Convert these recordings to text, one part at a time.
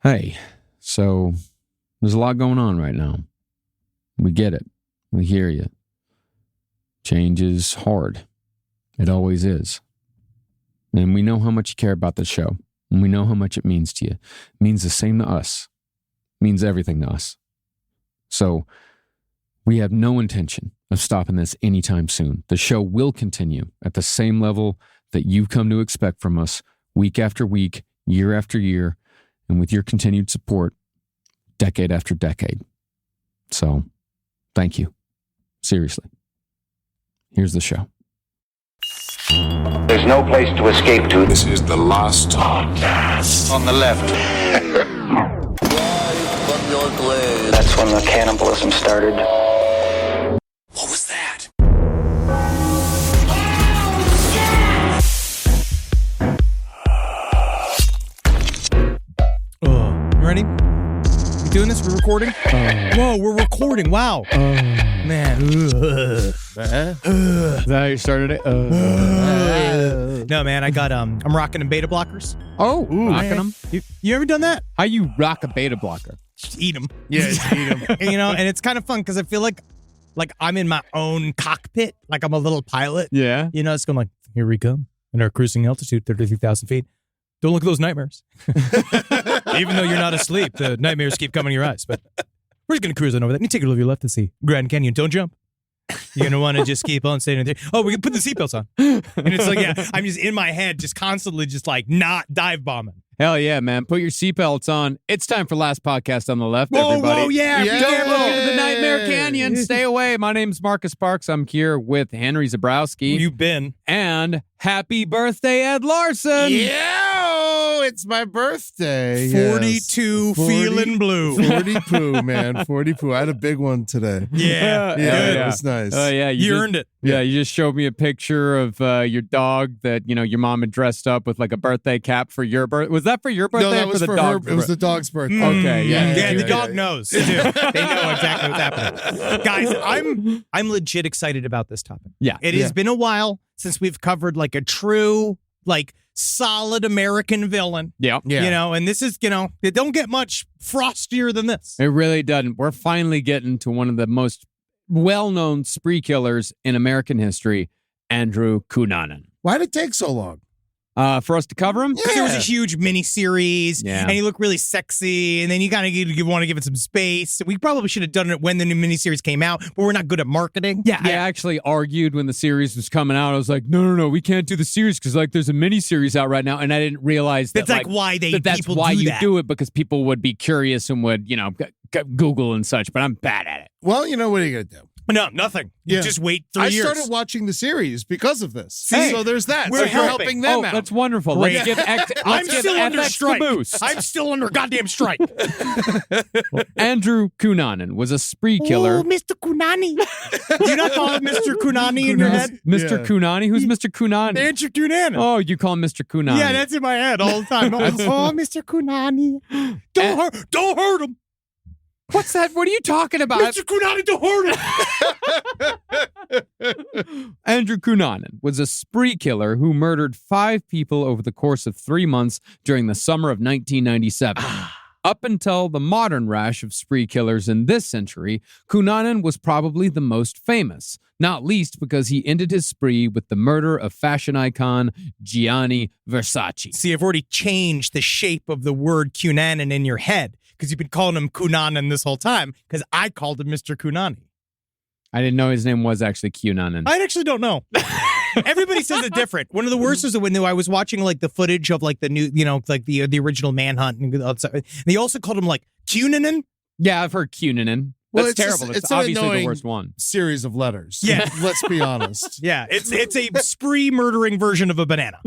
Hey, so there's a lot going on right now. We get it. We hear you. Change is hard. It always is. And we know how much you care about the show. And we know how much it means to you. It means the same to us. It means everything to us. So we have no intention of stopping this anytime soon. The show will continue at the same level that you've come to expect from us week after week, year after year, and with your continued support, decade after decade. So, thank you. Seriously. Here's the show. There's no place to escape to. This is the last podcast. On the left. That's when the cannibalism started. What was that? You ready? You doing this? We're recording? Whoa, we're recording. Wow. Man. Is that how you started it? No, man, I got, I'm rocking them beta blockers. Oh, rocking them? You ever done that? How you rock a beta blocker? Just eat them. Yeah, just eat them. And it's kind of fun because I feel like I'm in my own cockpit. Like I'm a little pilot. Yeah. It's going like, here we come. And our cruising altitude, 33,000 feet. Don't look at those nightmares. Even though you're not asleep, the nightmares keep coming in your eyes. But we're just going to cruise on over that. You take a look to your left to see Grand Canyon. Don't jump. You're going to want to just keep on staying there. Oh, we can put the seatbelts on. And it's like, yeah, I'm just in my head, just constantly just like not dive bombing. Hell yeah, man. Put your seatbelts on. It's time for Last Podcast on the Left, everybody. Whoa, yeah. Don't look into the Nightmare Canyon. Stay away. My name's Marcus Parks. I'm here with Henry Zabrowski. You've been. And happy birthday, Ed Larson. Yeah, it's my birthday. 42 feeling blue. 40 poo, man. 40 poo. I had a big one today. Yeah. It was nice. Oh, yeah. You earned it. Yeah, you just showed me a picture of your dog that, your mom had dressed up with like a birthday cap for your birthday. Was that for your birthday? No, that or was for the for dog? her. It was the dog's birthday. Okay, yeah. The dog knows. Too. They know exactly what's happening. Guys, I'm legit excited about this topic. Yeah. It has been a while since we've covered like a true, like solid American villain. Yeah. And this is, it don't get much frostier than this. It really doesn't. We're finally getting to one of the most well-known spree killers in American history, Andrew Cunanan. Why did it take so long? For us to cover him? Because there was a huge mini-series, Yeah. and he looked really sexy, and then you kind of want to give it some space. We probably should have done it when the new mini-series came out, but we're not good at marketing. Yeah, I actually argued when the series was coming out. I was like, no, we can't do the series because there's a mini-series out right now, and I didn't realize that That's why that's people why do you that. do it, because people would be curious and would, Google and such, but I'm bad at it. Well, what are you going to do? No, nothing. You just wait 3 years. I started watching the series because of this. Hey, so there's that. we're So you're helping. helping them out. That's wonderful. Great. Let's give I'm give still under FX strike. the boost. I'm still under goddamn strike. Andrew Cunanan was a spree killer. Oh, Mr. Cunani. Do you not call him Mr. Cunani in your head? Mr. Yeah. Cunani? Who's Mr. Cunani? Andrew Cunanan. Oh, you call him Mr. Cunani. Yeah, that's in my head all the time. Oh, Mr. Cunani. Don't hurt him. What's that? What are you talking about? Mr. Cunani, don't hurt him. Andrew Cunanan was a spree killer who murdered 5 people over the course of 3 months during the summer of 1997. Up until the modern rash of spree killers in this century, Cunanan was probably the most famous, not least because he ended his spree with the murder of fashion icon Gianni Versace. See, I've already changed the shape of the word Cunanan in your head because you've been calling him Cunanan this whole time because I called him Mr. Cunani. I didn't know his name was actually Cunanan. I actually don't know. Everybody says it different. One of the worst is when I was watching like the footage of like the new, like the original Manhunt. And they also called him like Cunanan. Yeah, I've heard Cunanan. Well, That's it's just- terrible. it's It's an obviously the annoying- worst one. Series of letters. Yeah. Let's be honest. Yeah, it's a spree murdering version of a banana.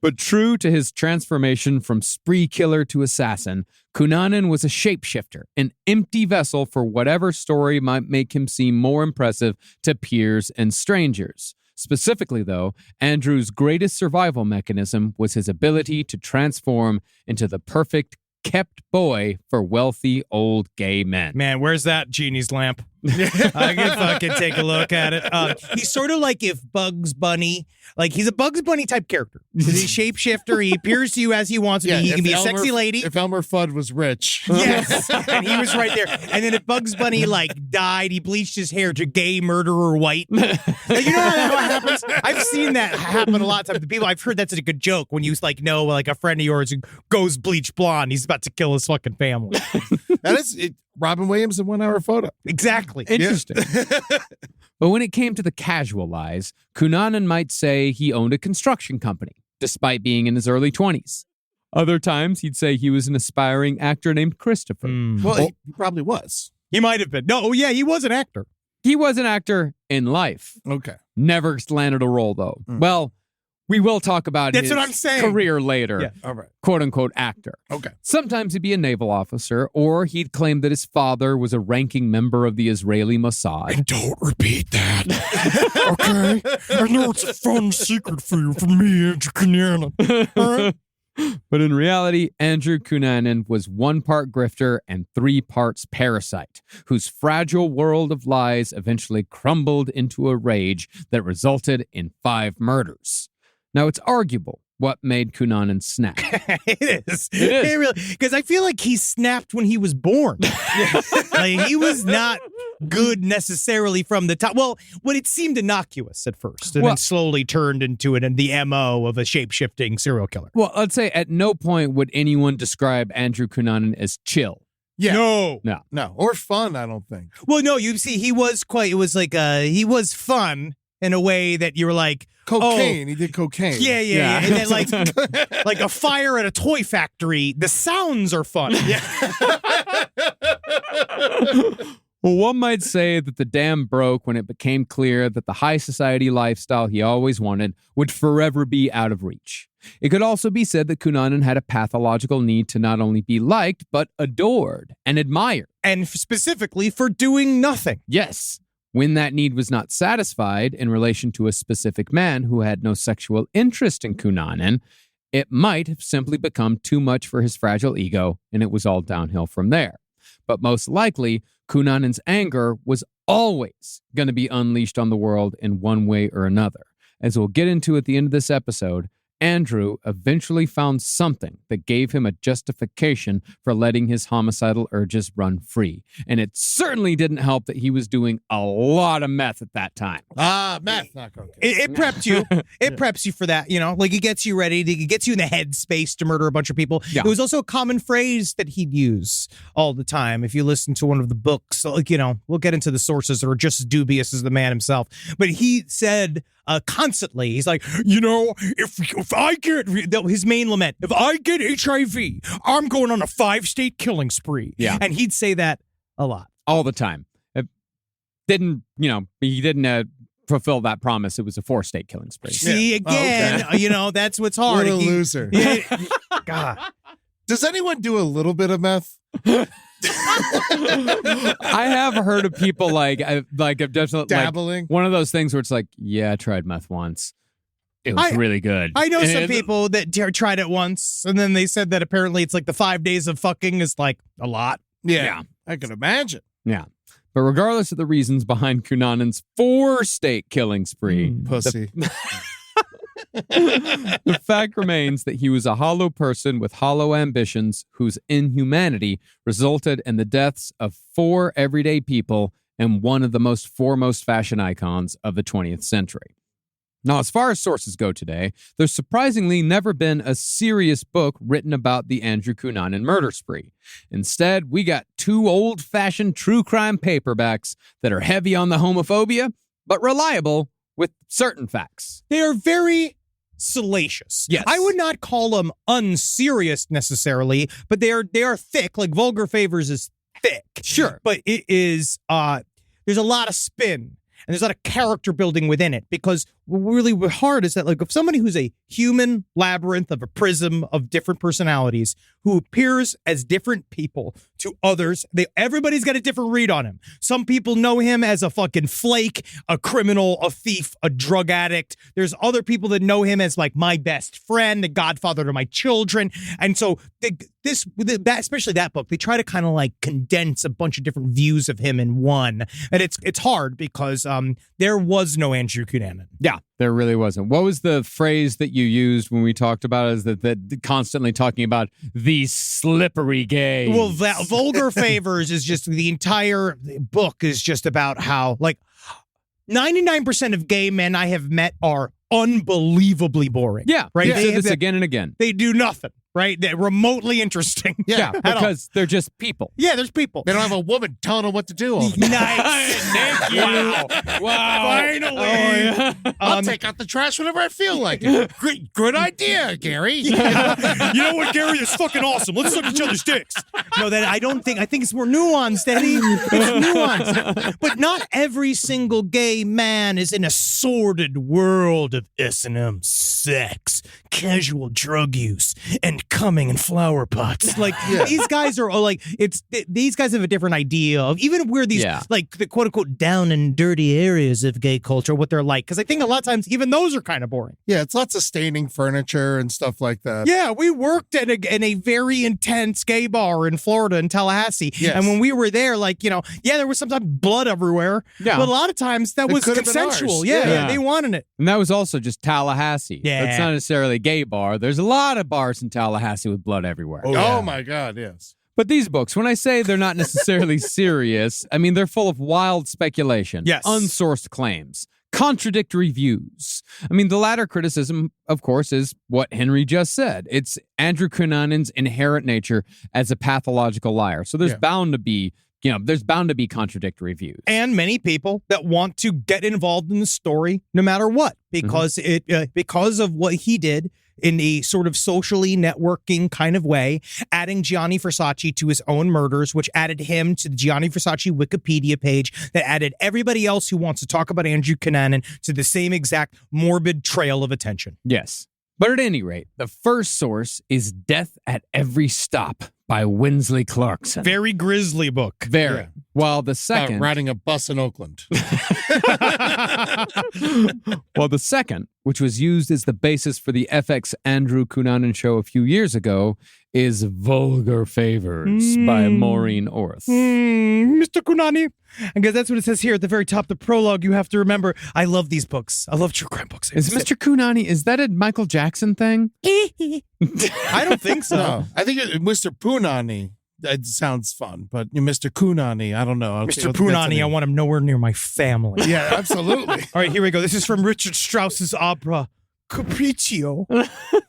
But true to his transformation from spree killer to assassin, Cunanan was a shapeshifter, an empty vessel for whatever story might make him seem more impressive to peers and strangers. Specifically, though, Andrew's greatest survival mechanism was his ability to transform into the perfect kept boy for wealthy old gay men. Man, where's that genie's lamp? I can fucking take a look at it. He's sort of like if Bugs Bunny, like he's a Bugs Bunny type character. He's a shapeshifter. He appears to you as he wants to be. He can be a sexy lady. If Elmer Fudd was rich. Yes, and he was right there. And then if Bugs Bunny like died, he bleached his hair to gay murderer white. Like, you know how it happens? I've seen that happen a lot of times to people. I've heard that's a good joke when you like know like a friend of yours who goes bleach blonde. He's about to kill his fucking family. That is it. Robin Williams in 1 Hour Photo. Exactly. Interesting. But when it came to the casual lies, Cunanan might say he owned a construction company, despite being in his early 20s. Other times, he'd say he was an aspiring actor named Christopher. Well, he probably was. He might have been. No, yeah, he was an actor. He was an actor in life. Okay. Never landed a role, though. Well, we will talk about That's his what I'm saying. career later. Yeah. All right. Quote-unquote actor. Okay. Sometimes he'd be a naval officer, or he'd claim that his father was a ranking member of the Israeli Mossad. Don't repeat that. Okay? I know it's a fun secret for you from me, Andrew Cunanan. All right? But in reality, Andrew Cunanan was 1 part grifter and 3 parts parasite, whose fragile world of lies eventually crumbled into a rage that resulted in 5 murders. Now, it's arguable what made Cunanan snap. It is. It is. It really, because I feel like he snapped when he was born. Like, he was not good necessarily from the top. Well, when it seemed innocuous at first, and then slowly turned into it and the MO of a shape-shifting serial killer. Well, let's say at no point would anyone describe Andrew Cunanan as chill. Yeah. No. Or fun, I don't think. Well, no, you see, he was he was fun in a way that you were like, Cocaine. He did cocaine. Yeah. And then like a fire at a toy factory, the sounds are fun. Yeah. Well, one might say that the dam broke when it became clear that the high society lifestyle he always wanted would forever be out of reach. It could also be said that Cunanan had a pathological need to not only be liked, but adored and admired. And specifically for doing nothing. Yes. When that need was not satisfied in relation to a specific man who had no sexual interest in Cunanan, it might have simply become too much for his fragile ego, and it was all downhill from there. But most likely, Cunanan's anger was always going to be unleashed on the world in one way or another. As we'll get into at the end of this episode, Andrew eventually found something that gave him a justification for letting his homicidal urges run free. And it certainly didn't help that he was doing a lot of meth at that time. Meth, not cocaine. It prepped you. It preps you for that, you know? Like, it gets you ready. It gets you in the headspace to murder a bunch of people. Yeah. It was also a common phrase that he'd use all the time. If you listen to one of the books, like, you know, we'll get into the sources that are just as dubious as the man himself. But he said constantly, he's like, you know, if I get, his main lament, if I get HIV, I'm going on a 5-state killing spree. Yeah. And he'd say that a lot. All the time. He didn't fulfill that promise. It was a 4-state killing spree. See, again, you know, that's what's hard. What a loser. God. Does anyone do a little bit of meth? I have heard of people like I've definitely dabbling. Like, one of those things where it's like, yeah, I tried meth once. It was really good. I know And some people that tried it once, and then they said that apparently it's like the 5 days of fucking is like a lot. Yeah. I can imagine. Yeah. But regardless of the reasons behind Cunanan's 4-state killing spree, Pussy. the fact remains that he was a hollow person with hollow ambitions whose inhumanity resulted in the deaths of 4 everyday people and one of the most foremost fashion icons of the 20th century. Now, as far as sources go today, there's surprisingly never been a serious book written about the Andrew Cunanan murder spree. Instead, we got 2 old-fashioned true crime paperbacks that are heavy on the homophobia, but reliable with certain facts. They are very salacious. Yes. I would not call them unserious necessarily, but they are thick. Like Vulgar Favors is thick. Sure. But it is, there's a lot of spin. And there's a lot of character building within it, because what really hard is that, like, if somebody who's a human labyrinth of a prism of different personalities who appears as different people to others. Everybody's got a different read on him. Some people know him as a fucking flake, a criminal, a thief, a drug addict. There's other people that know him as like my best friend, the godfather to my children. And so especially that book, they try to kind of like condense a bunch of different views of him in one. And it's hard because there was no Andrew Cunanan. Yeah, there really wasn't. What was the phrase that you used when we talked about it? Is that constantly talking about these slippery gays? Well, Vulgar Favors is just the entire book is just about how like 99% of gay men I have met are unbelievably boring. Yeah, right. They say this again and again. They do nothing. Right? They're remotely interesting. Yeah, because they're just people. Yeah, there's people. They don't have a woman telling them what to do. All the time. Nice. Nick, wow. Finally. Oh, yeah. I'll take out the trash whenever I feel like it. Good idea, Gary. You know what, Gary? It's fucking awesome. Let's suck each other's dicks. No, I think it's more nuanced, Eddie. It's nuanced. But not every single gay man is in a sordid world of S&M, sex, casual drug use, and coming in flower pots. Like these guys are like these guys have a different idea of even where these like the quote unquote down and dirty areas of gay culture, what they're like. Because I think a lot of times even those are kind of boring. Yeah, it's lots of staining furniture and stuff like that. Yeah, we worked at a very intense gay bar in Florida in Tallahassee. Yes. And when we were there, like, there was sometimes blood everywhere. Yeah. But a lot of times that was could have been consensual. ours. Yeah, they wanted it. And that was also just Tallahassee. Yeah. It's not necessarily a gay bar. There's a lot of bars in Tallahassee with blood everywhere. Oh my God, yes. But these books, when I say they're not necessarily serious, I mean they're full of wild speculation, Yes. unsourced claims, contradictory views. I mean, the latter criticism, of course, is what Henry just said. It's Andrew Cunanan's inherent nature as a pathological liar. So there's bound to be contradictory views. And many people that want to get involved in the story no matter what, because because of what he did in a sort of socially networking kind of way, adding Gianni Versace to his own murders, which added him to the Gianni Versace Wikipedia page, that added everybody else who wants to talk about Andrew Cunanan to the same exact morbid trail of attention. Yes. But at any rate, the first source is Death at Every Stop by Winsley Clarkson. Very grisly book. Very. Yeah. While the second... riding a bus in Oakland. Well, the second, which was used as the basis for the FX Andrew Cunanan show a few years ago, is Vulgar Favors by Maureen Orth. Mr. Cunanan. Because that's what it says here at the very top, the prologue. You have to remember, I love these books. I love true crime books. Is Mr. Cunanan, is that a Michael Jackson thing? I don't think so. No, I think Mr. Punani. That sounds fun, but Mr. Kunani, I don't know. Mr. Punani, I want him nowhere near my family. Yeah, absolutely. All right, here we go. This is from Richard Strauss's opera, Capriccio.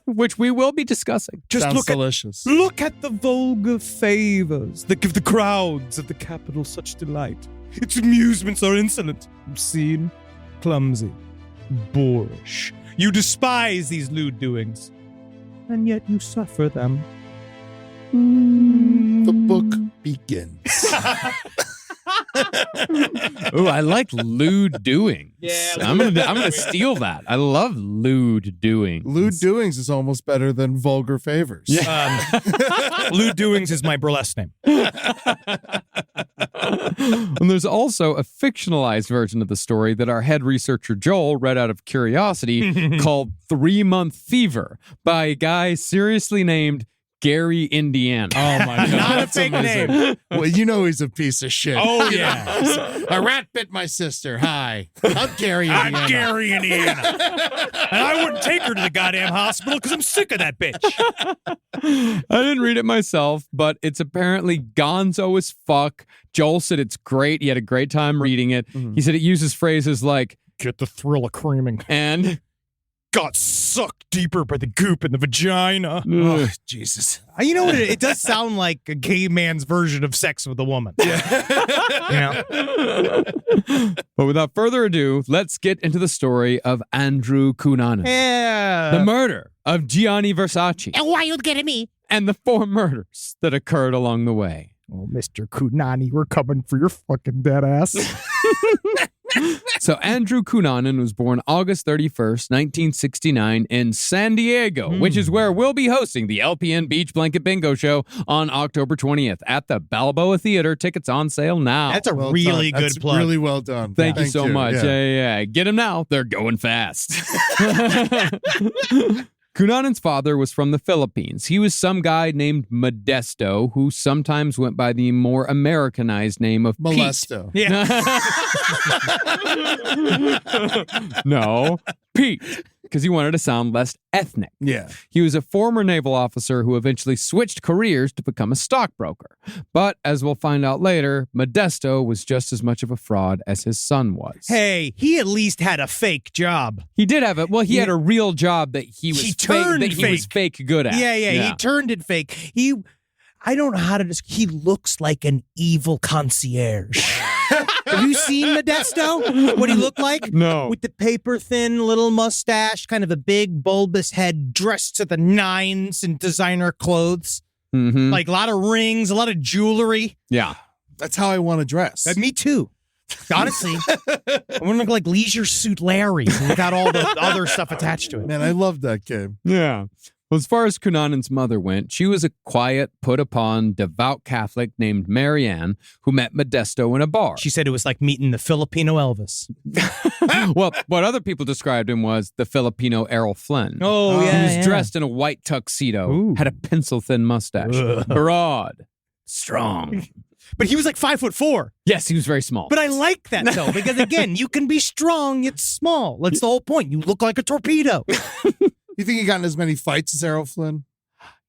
Which we will be discussing. Just Sounds look delicious. Look at the vulgar favors that give the crowds of the capital such delight. Its amusements are insolent, obscene, clumsy, boorish. You despise these lewd doings, and yet you suffer them. The book begins. Ooh, I like lewd doings. Yeah, I'm gonna steal that. I love lewd doings. Lewd doings is almost better than vulgar favors. Lewd doings is my burlesque name. And there's also a fictionalized version of the story that our head researcher Joel read out of curiosity called 3-Month Fever by a guy seriously named Gary, Indiana. Oh my God. Not a fake name. Well, you know he's a piece of shit. Oh, yeah. A rat bit my sister. Hi. I'm Gary, Indiana. I'm Gary, Indiana. And I wouldn't take her to the goddamn hospital because I'm sick of that bitch. I didn't read it myself, but it's apparently gonzo as fuck. Joel said it's great. He had a great time reading it. Mm-hmm. He said it uses phrases like, Get the thrill of creaming. and... Got sucked deeper by the goop in the vagina. Oh, Jesus. You know what? It does sound like a gay man's version of sex with a woman. Yeah. But without further ado, let's get into the story of Andrew Cunanan. Yeah. The murder of Gianni Versace. And why you getting me? And the 4 murders that occurred along the way. Oh, Mr. Cunanan, we're coming for your fucking dead ass. So Andrew Cunanan was born August 31st, 1969 in San Diego, which is where we'll be hosting the LPN Beach Blanket Bingo Show on October 20th at the Balboa Theater. Tickets on sale now. That's a Well really done. good That's plug. Really well done. Thank you so much. Yeah. Yeah. Get them now. They're going fast. Cunanan's father was from the Philippines. He was some guy named Modesto, who sometimes went by the more Americanized name of Pete. Molesto. No, Pete, because he wanted to sound less ethnic. Yeah. He was a former naval officer who eventually switched careers to become a stockbroker. But as we'll find out later, Modesto was just as much of a fraud as his son was. Hey, he at least had a fake job. He did have it. Well, he had a real job that he was turned fake, that he was fake good at. Yeah, he turned it fake. I don't know how to describe. He looks like an evil concierge. Have you seen Modesto? What he looked like? No. With the paper-thin little mustache, kind of a big bulbous head, dressed to the nines in designer clothes. Mm-hmm. Like a lot of rings, a lot of jewelry. Yeah. That's how I want to dress. Me too. Honestly, I want to look like Leisure Suit Larry without all the other stuff attached to it. Man, I love that game. Yeah. Well, as far as Cunanan's mother went, she was a quiet, put-upon, devout Catholic named Marianne who met Modesto in a bar. She said it was like meeting the Filipino Elvis. Well, what other people described him was the Filipino Errol Flynn. Oh, He was dressed in a white tuxedo, Ooh. had a pencil-thin mustache, broad, strong. But he was like 5'4". Yes, he was very small. But I like that, though, because, again, you can be strong, yet small. That's the whole point. You look like a torpedo. You think he got in as many fights as Errol Flynn?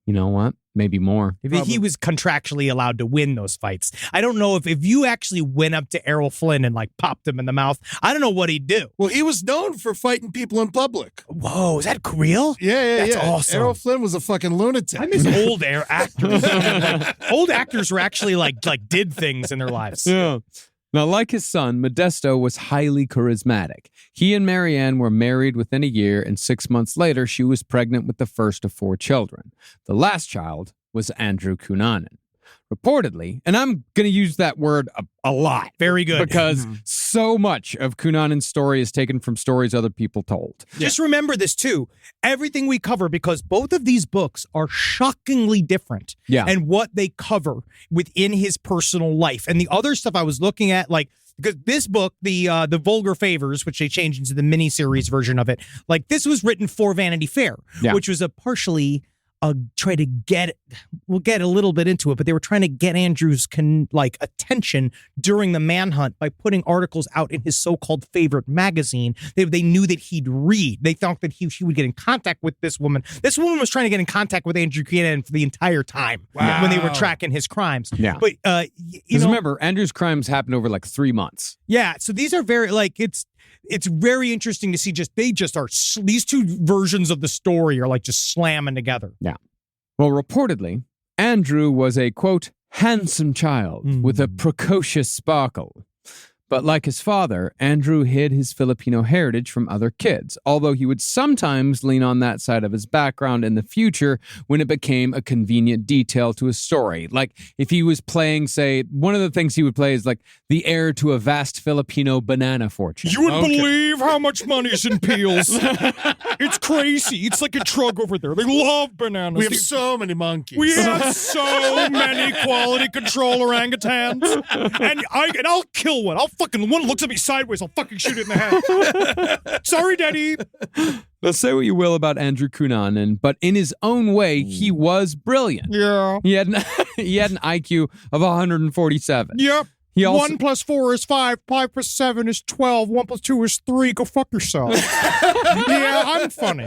You know what? Maybe more. He was contractually allowed to win those fights. I don't know if you actually went up to Errol Flynn and, like, popped him in the mouth, I don't know what he'd do. Well, he was known for fighting people in public. Whoa, is that real? Yeah. That's awesome. Errol Flynn was a fucking lunatic. I miss old actors. Old actors were actually, like did things in their lives. Yeah. Now, like his son, Modesto was highly charismatic. He and Marianne were married within a year, and 6 months later, she was pregnant with the first of 4 children. The last child was Andrew Cunanan. Reportedly, and I'm going to use that word a lot. Very good. Because so much of Cunanan's story is taken from stories other people told. Just remember this, too. Everything we cover, because both of these books are shockingly different. Yeah. And what they cover within his personal life. And the other stuff I was looking at, like, because this book, the Vulgar Favors, which they changed into the miniseries version of it, like, this was written for Vanity Fair, which was a partially... try to get, we'll get a little bit into it, but they were trying to get Andrew's attention during the manhunt by putting articles out in his so-called favorite magazine. They knew that he'd read. They thought that he would get in contact with this woman. This woman was trying to get in contact with Andrew Cunanan for the entire time when they were tracking his crimes. Yeah. But, Because remember, Andrew's crimes happened over like 3 months. Yeah. So these are very, it's very interesting to see these two versions of the story are like just slamming together. Yeah. Well, reportedly, Andrew was a, quote, handsome child with a precocious sparkle. But like his father, Andrew hid his Filipino heritage from other kids, although he would sometimes lean on that side of his background in the future when it became a convenient detail to his story. Like if he was playing, say, one of the things he would play is like the heir to a vast Filipino banana fortune. You wouldn't believe how much money's in Peels. It's crazy. It's like a drug over there. They love bananas. We have so many monkeys. We have so many quality control orangutans, and I'll kill one. One looks at me sideways. I'll fucking shoot it in the head. Sorry, Daddy. Now, say what you will about Andrew Cunanan, but in his own way, he was brilliant. Yeah. He had an IQ of 147. Yep. He also, 1 + 4 is 5. 5 + 7 is 12. 1 + 2 is 3. Go fuck yourself. Yeah, I'm funny.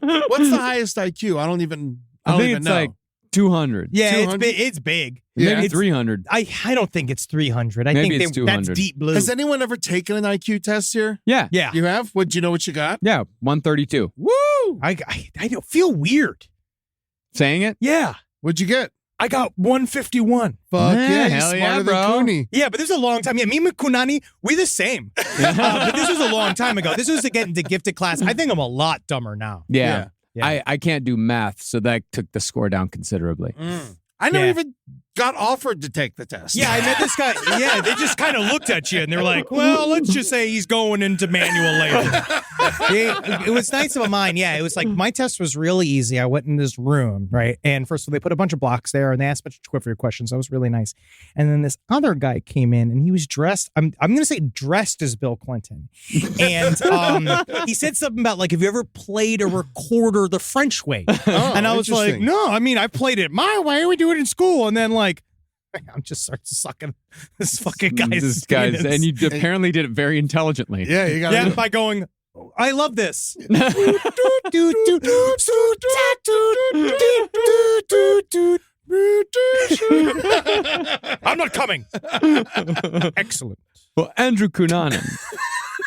What's the highest IQ? I don't even it's know. like 200. Yeah, 200? it's big. Maybe 300. I don't think it's 300. I Maybe think it's 200. that's deep blue. Has anyone ever taken an IQ test here? Yeah. Yeah. You have? Do you know what you got? Yeah, 132. Woo! I don't feel weird. Saying it? Yeah. What'd you get? I got 151. Fuck Yeah, yeah, you're hell smarter yeah, than bro. Cooney. Yeah, but this is a long time. Yeah, me and Kunani, we the same. But this was a long time ago. This was to get into gifted class. I think I'm a lot dumber now. Yeah. Yeah. I can't do math, so that took the score down considerably. I never Yeah. even got offered to take the test. Yeah, I met this guy. Yeah, they just kind of looked at you and they were like, well, let's just say he's going into manual labor. It was nice of mine. Yeah, it was like my test was really easy. I went in this room, right? And first of all, they put a bunch of blocks there and they asked a bunch of trivia questions. That was really nice. And then this other guy came in and he was dressed, I'm going to say dressed as Bill Clinton. And he said something about like, have you ever played a recorder the French way? And I was like, no, I mean, I played it my way. We do it in school. And then like, I'm just start sucking this fucking guy's penis. And you apparently did it very intelligently. Yeah, you got by going, I love this. I'm not coming. Excellent. Well, Andrew Cunanan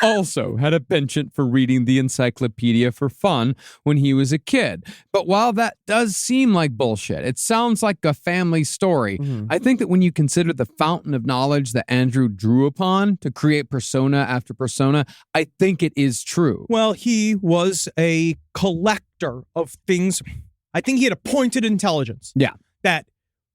also had a penchant for reading the encyclopedia for fun when he was a kid. But while that does seem like bullshit, it sounds like a family story. I think that when you consider the fountain of knowledge that Andrew drew upon to create persona after persona, I think it is true. Well, he was a collector of things. I think he had a pointed intelligence. Yeah. That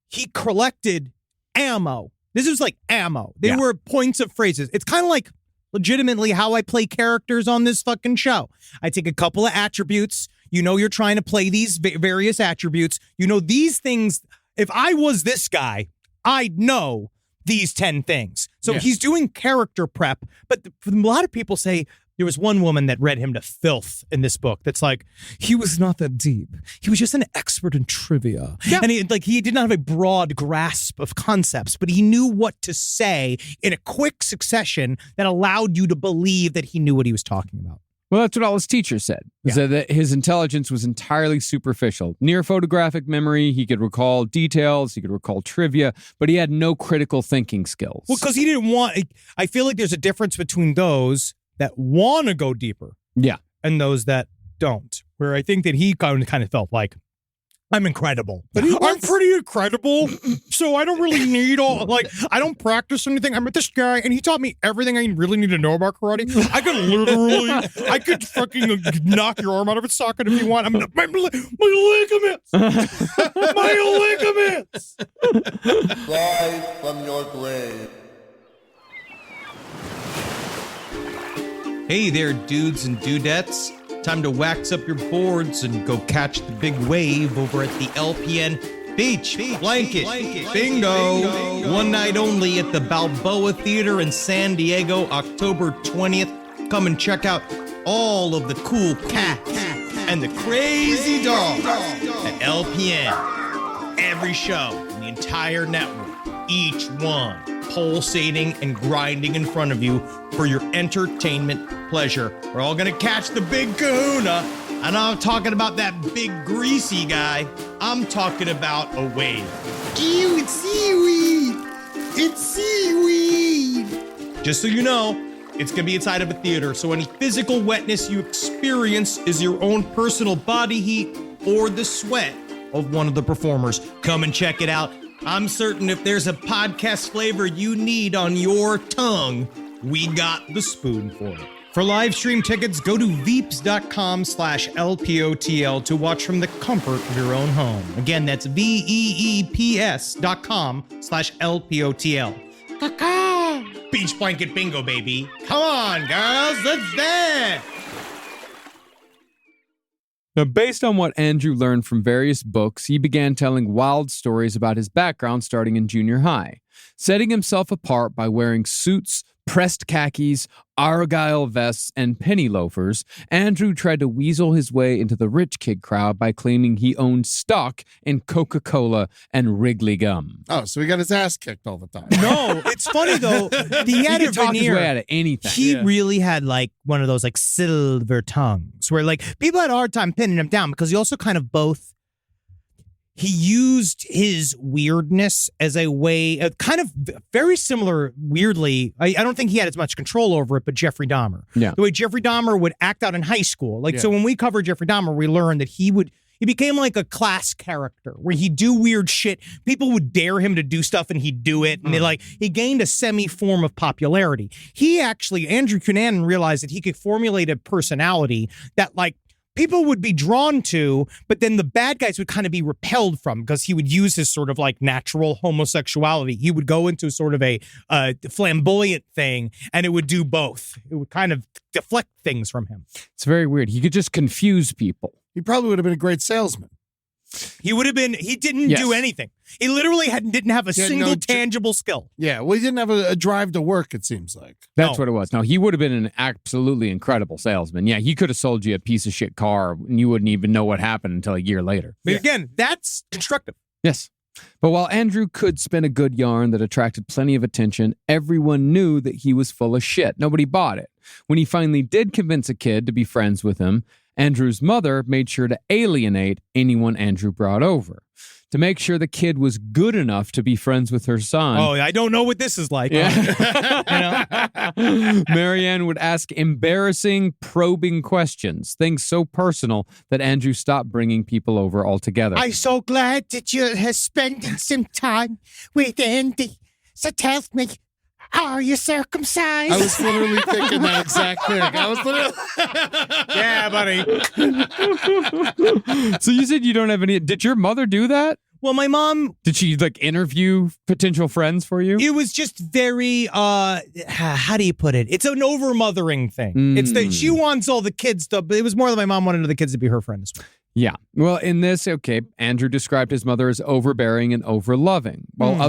he collected ammo. This is like ammo. They were points of phrases. It's kind of like legitimately how I play characters on this fucking show. I take a couple of attributes. You know, you're trying to play these various attributes. You know, these things, if I was this guy, I'd know these 10 things. So he's doing character prep. But a lot of people say there was one woman that read him to filth in this book. That's like, he was not that deep. He was just an expert in trivia. Yeah. And he did not have a broad grasp of concepts, but he knew what to say in a quick succession that allowed you to believe that he knew what he was talking about. Well, that's what all his teachers said. Said that his intelligence was entirely superficial. Near photographic memory, he could recall details, he could recall trivia, but he had no critical thinking skills. Well, because he didn't want... I feel like there's a difference between those that want to go deeper. Yeah. And those that don't. Where I think that he kind of felt like, I'm incredible. But I'm pretty incredible, so I don't really need I don't practice anything. I met this guy, and he taught me everything I really need to know about karate. I could fucking knock your arm out of its socket if you want. My ligaments! My ligaments! Rise from your grave. Hey there, dudes and dudettes. Time to wax up your boards and go catch the big wave over at the LPN Beach Blanket Bingo. One night only at the Balboa Theater in San Diego, October 20th. Come and check out all of the cool cats and the crazy dogs at LPN. Every show in the entire network, each one pulsating and grinding in front of you for your entertainment pleasure. We're all gonna catch the big kahuna. And I'm not talking about that big greasy guy. I'm talking about a wave. Ew, it's seaweed. It's seaweed. Just so you know, it's gonna be inside of a theater, so any physical wetness you experience is your own personal body heat or the sweat of one of the performers. Come and check it out. I'm certain if there's a podcast flavor you need on your tongue, we got the spoon for it. For live stream tickets, go to veeps.com/LPOTL to watch from the comfort of your own home. Again, that's VEEPS.com/LPOTL. Beach Blanket Bingo, baby. Come on, girls, let's dance. Now, based on what Andrew learned from various books, he began telling wild stories about his background starting in junior high, setting himself apart by wearing suits, pressed khakis, argyle vests, and penny loafers. Andrew tried to weasel his way into the rich kid crowd by claiming he owned stock in Coca-Cola and Wrigley gum. Oh, so he got his ass kicked all the time. No, it's funny though. He had He a could talk his veneer. way out of anything. He really had like one of those like silver tongues where like people had a hard time pinning him down because he also kind of he used his weirdness as a way, kind of very similar, weirdly. I don't think he had as much control over it, but Jeffrey Dahmer. Yeah. The way Jeffrey Dahmer would act out in high school. So when we covered Jeffrey Dahmer, we learned that he became like a class character where he'd do weird shit. People would dare him to do stuff and he'd do it. And he gained a semi-form of popularity. Andrew Cunanan realized that he could formulate a personality that like people would be drawn to, but then the bad guys would kind of be repelled from because he would use his sort of like natural homosexuality. He would go into sort of a flamboyant thing, and it would do both. It would kind of deflect things from him. It's very weird. He could just confuse people. He probably would have been a great salesman. He would have been. He didn't Yes. do anything. He literally didn't have a He had single no tangible skill. Yeah, well, he didn't have a drive to work, it seems like. That's No. what it was. No, he would have been an absolutely incredible salesman. Yeah, he could have sold you a piece of shit car and you wouldn't even know what happened until a year later. But again, that's constructive. Yes. But while Andrew could spin a good yarn that attracted plenty of attention, everyone knew that he was full of shit. Nobody bought it. When he finally did convince a kid to be friends with him, Andrew's mother made sure to alienate anyone Andrew brought over. To make sure the kid was good enough to be friends with her son. Oh, I don't know what this is like. Marianne would ask embarrassing, probing questions, things so personal that Andrew stopped bringing people over altogether. I'm so glad that you have spending some time with Andy. So tell me, are you circumcised? I was literally thinking that exact thing. I was literally... Yeah, buddy. So you said you don't have any. Did your mother do that? Well, my mom, Did she like interview potential friends for you? it was just very, how do you put it? It's an over-mothering thing. It's that she wants all the kids to, but it was more that my mom wanted the kids to be her friends. Yeah. Well, in this, okay, Andrew described his mother as overbearing and over-loving, while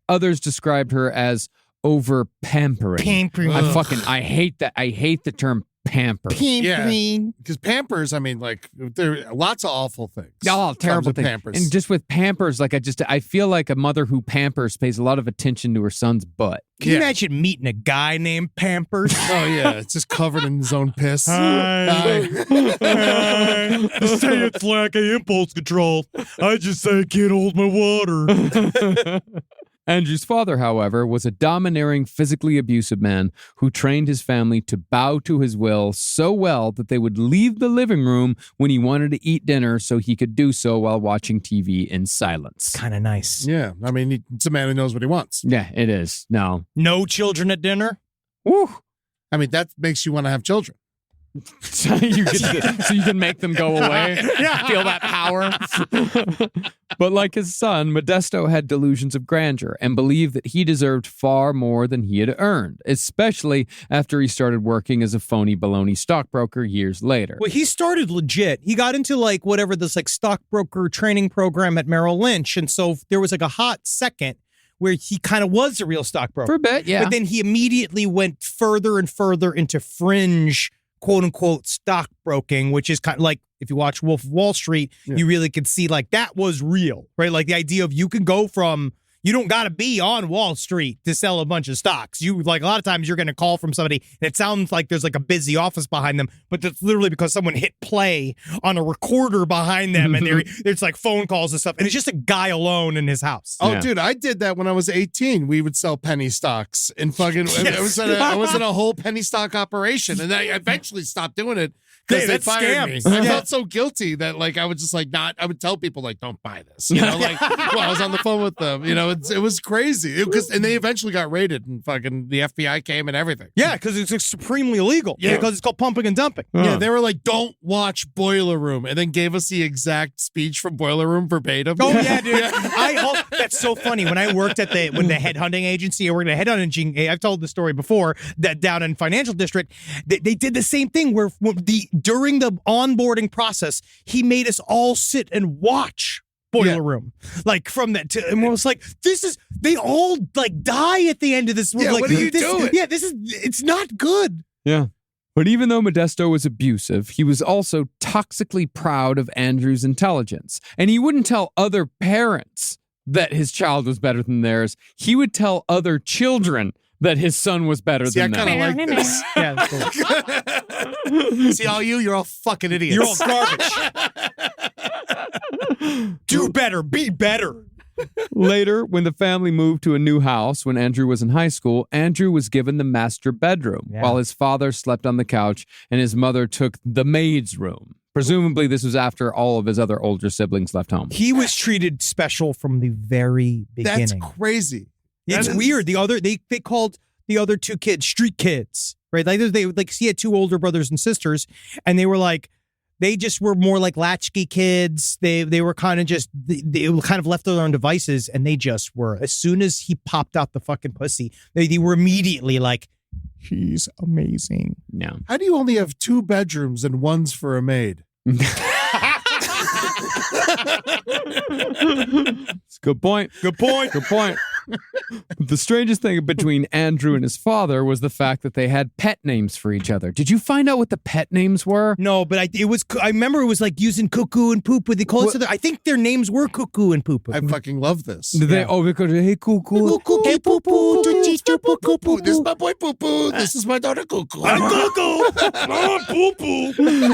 others described her as over-pampering. Pampering. I hate that. I hate the term pamper. Yeah, because Pampers, I mean, like, there are lots of awful things. Oh, terrible with thing. Pampers. And just with Pampers, like I feel like a mother who pampers pays a lot of attention to her son's butt. Can you imagine meeting a guy named Pampers? Oh, yeah, it's just covered in his own piss. Hi. Hi. Say it's lack of impulse control. I just say I can't hold my water. Andrew's father, however, was a domineering, physically abusive man who trained his family to bow to his will so well that they would leave the living room when he wanted to eat dinner so he could do so while watching TV in silence. Kind of nice. Yeah, I mean, it's a man who knows what he wants. Yeah, it is. No. No children at dinner? Woo. I mean, that makes you want to have children. So you can make them go away. Feel that power. But like his son, Modesto had delusions of grandeur and believed that he deserved far more than he had earned, especially after he started working as a phony baloney stockbroker years later. Well, he started legit. He got into like whatever this like stockbroker training program at Merrill Lynch. And so there was like a hot second where he kind of was a real stockbroker. For a bit, yeah. But then he immediately went further and further into fringe, quote unquote, stockbroking, which is kind of like if you watch Wolf of Wall Street, you really could see like that was real, right? Like the idea of you can go from, you don't got to be on Wall Street to sell a bunch of stocks. You like a lot of times you're going to call from somebody and it sounds like there's like a busy office behind them, but that's literally because someone hit play on a recorder behind them and there's like phone calls and stuff. And it's just a guy alone in his house. Oh, Yeah. dude, I did that when I was 18. We would sell penny stocks and fucking. I was in a whole penny stock operation, and I eventually stopped doing it because Hey, they that's fired me. scams. I Yeah. felt so guilty that like I would just like not. I would tell people like, "Don't buy this." You know, like well, I was on the phone with them. You know, it was crazy and they eventually got raided and fucking the FBI came and everything. Yeah, because it's supremely illegal. Yeah, because it's called pumping and dumping. Yeah, they were like, "Don't watch Boiler Room," and then gave us the exact speech from Boiler Room verbatim. Oh yeah, dude. That's so funny. When I worked at the headhunting agency, I worked at a headhunting. I've told the story before that down in Financial District, they did the same thing where during the onboarding process, he made us all sit and watch Boiler Room, like from that, and I was like, they all like die at the end of this. Yeah, like, what are you doing? Yeah, it's not good. Yeah. But even though Modesto was abusive, he was also toxically proud of Andrew's intelligence. And he wouldn't tell other parents that his child was better than theirs. He would tell other children that his son was better See, I than them. kind of like this. Yeah, that's cool. See, all you're all fucking idiots. You're all garbage. Do better, be better. Later, when the family moved to a new house when Andrew was in high school, Andrew was given the master bedroom, while his father slept on the couch and his mother took the maid's room. Presumably, this was after all of his other older siblings left home. He was treated special from the very beginning. That's crazy. It's weird. They called the other two kids street kids, right? Like he had two older brothers and sisters, and they were like, They just were more like latchkey kids. They were kind of just, they were kind of left to their own devices, and they just were. As soon as he popped out the fucking pussy, they were immediately like, he's amazing. Yeah. How do you only have 2 bedrooms and one's for a maid? Good point. Good point. Good point. The strangest thing between Andrew and his father was the fact that they had pet names for each other. Did you find out what the pet names were? No, but I remember it was like using cuckoo and poo-poo. They call each other. I think their names were cuckoo and poo-poo. I fucking love this. Did they? Oh, because hey, cuckoo. Hey, poo-poo. This is my boy Poo Poo. This is my daughter Cuckoo. Poo-poo.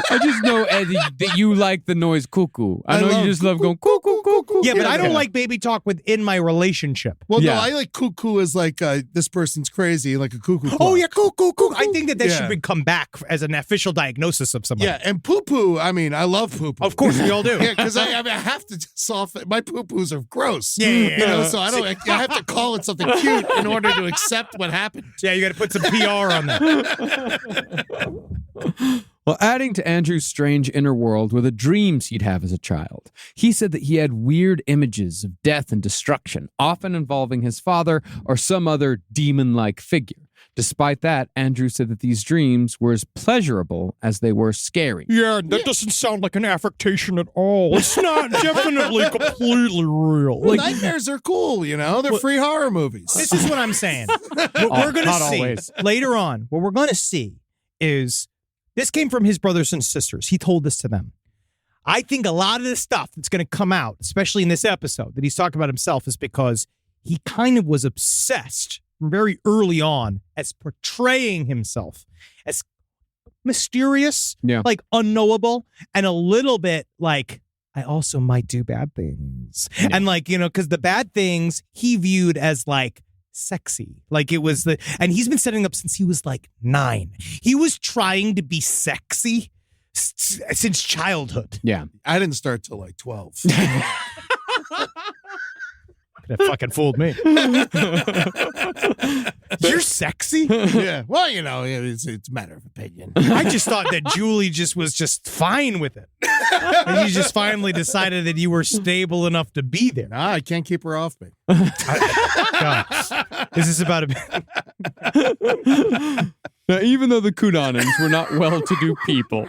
I just know, Eddie, that you like the noise cuckoo. I know you just love going cuckoo, cuckoo. Yeah, but I don't like baby talk within my relationship. Well, Yeah. no, I like cuckoo as like this person's crazy, like a cuckoo clock. Oh, yeah, cuckoo. I think that Yeah. should come back as an official diagnosis of somebody. Yeah, and Poo Poo, I mean, I love Poo Poo. Of course, we all do. Yeah, because I have to soften. My Poo Poos are gross. Yeah. You know, so I have to call it something cute in order to accept what happened. Yeah, you got to put some PR on that. Well, adding to Andrew's strange inner world were the dreams he'd have as a child. He said that he had weird images of death and destruction, often involving his father or some other demon-like figure. Despite that, Andrew said that these dreams were as pleasurable as they were scary. Yeah, that doesn't sound like an affectation at all. It's not definitely completely real. Well, nightmares are cool, you know? They're free horror movies. This is what I'm saying. What we're going to Not see always. later on, what we're going to see is this came from his brothers and sisters. He told this to them. I think a lot of the stuff that's going to come out, especially in this episode that he's talking about himself, is because he kind of was obsessed very early on as portraying himself as mysterious, like unknowable, and a little bit like, I also might do bad things. Yeah. And like, you know, because the bad things he viewed as like sexy. Like it was and he's been setting up since he was like 9. He was trying to be sexy since childhood. Yeah. I didn't start till like 12. That fucking fooled me. You're sexy? Yeah. Well, you know, it's a matter of opinion. I just thought that Julie was just fine with it. And you just finally decided that you were stable enough to be there. Nah, I can't keep her off me. God. Is this about Now, even though the Cunanans were not well-to-do people,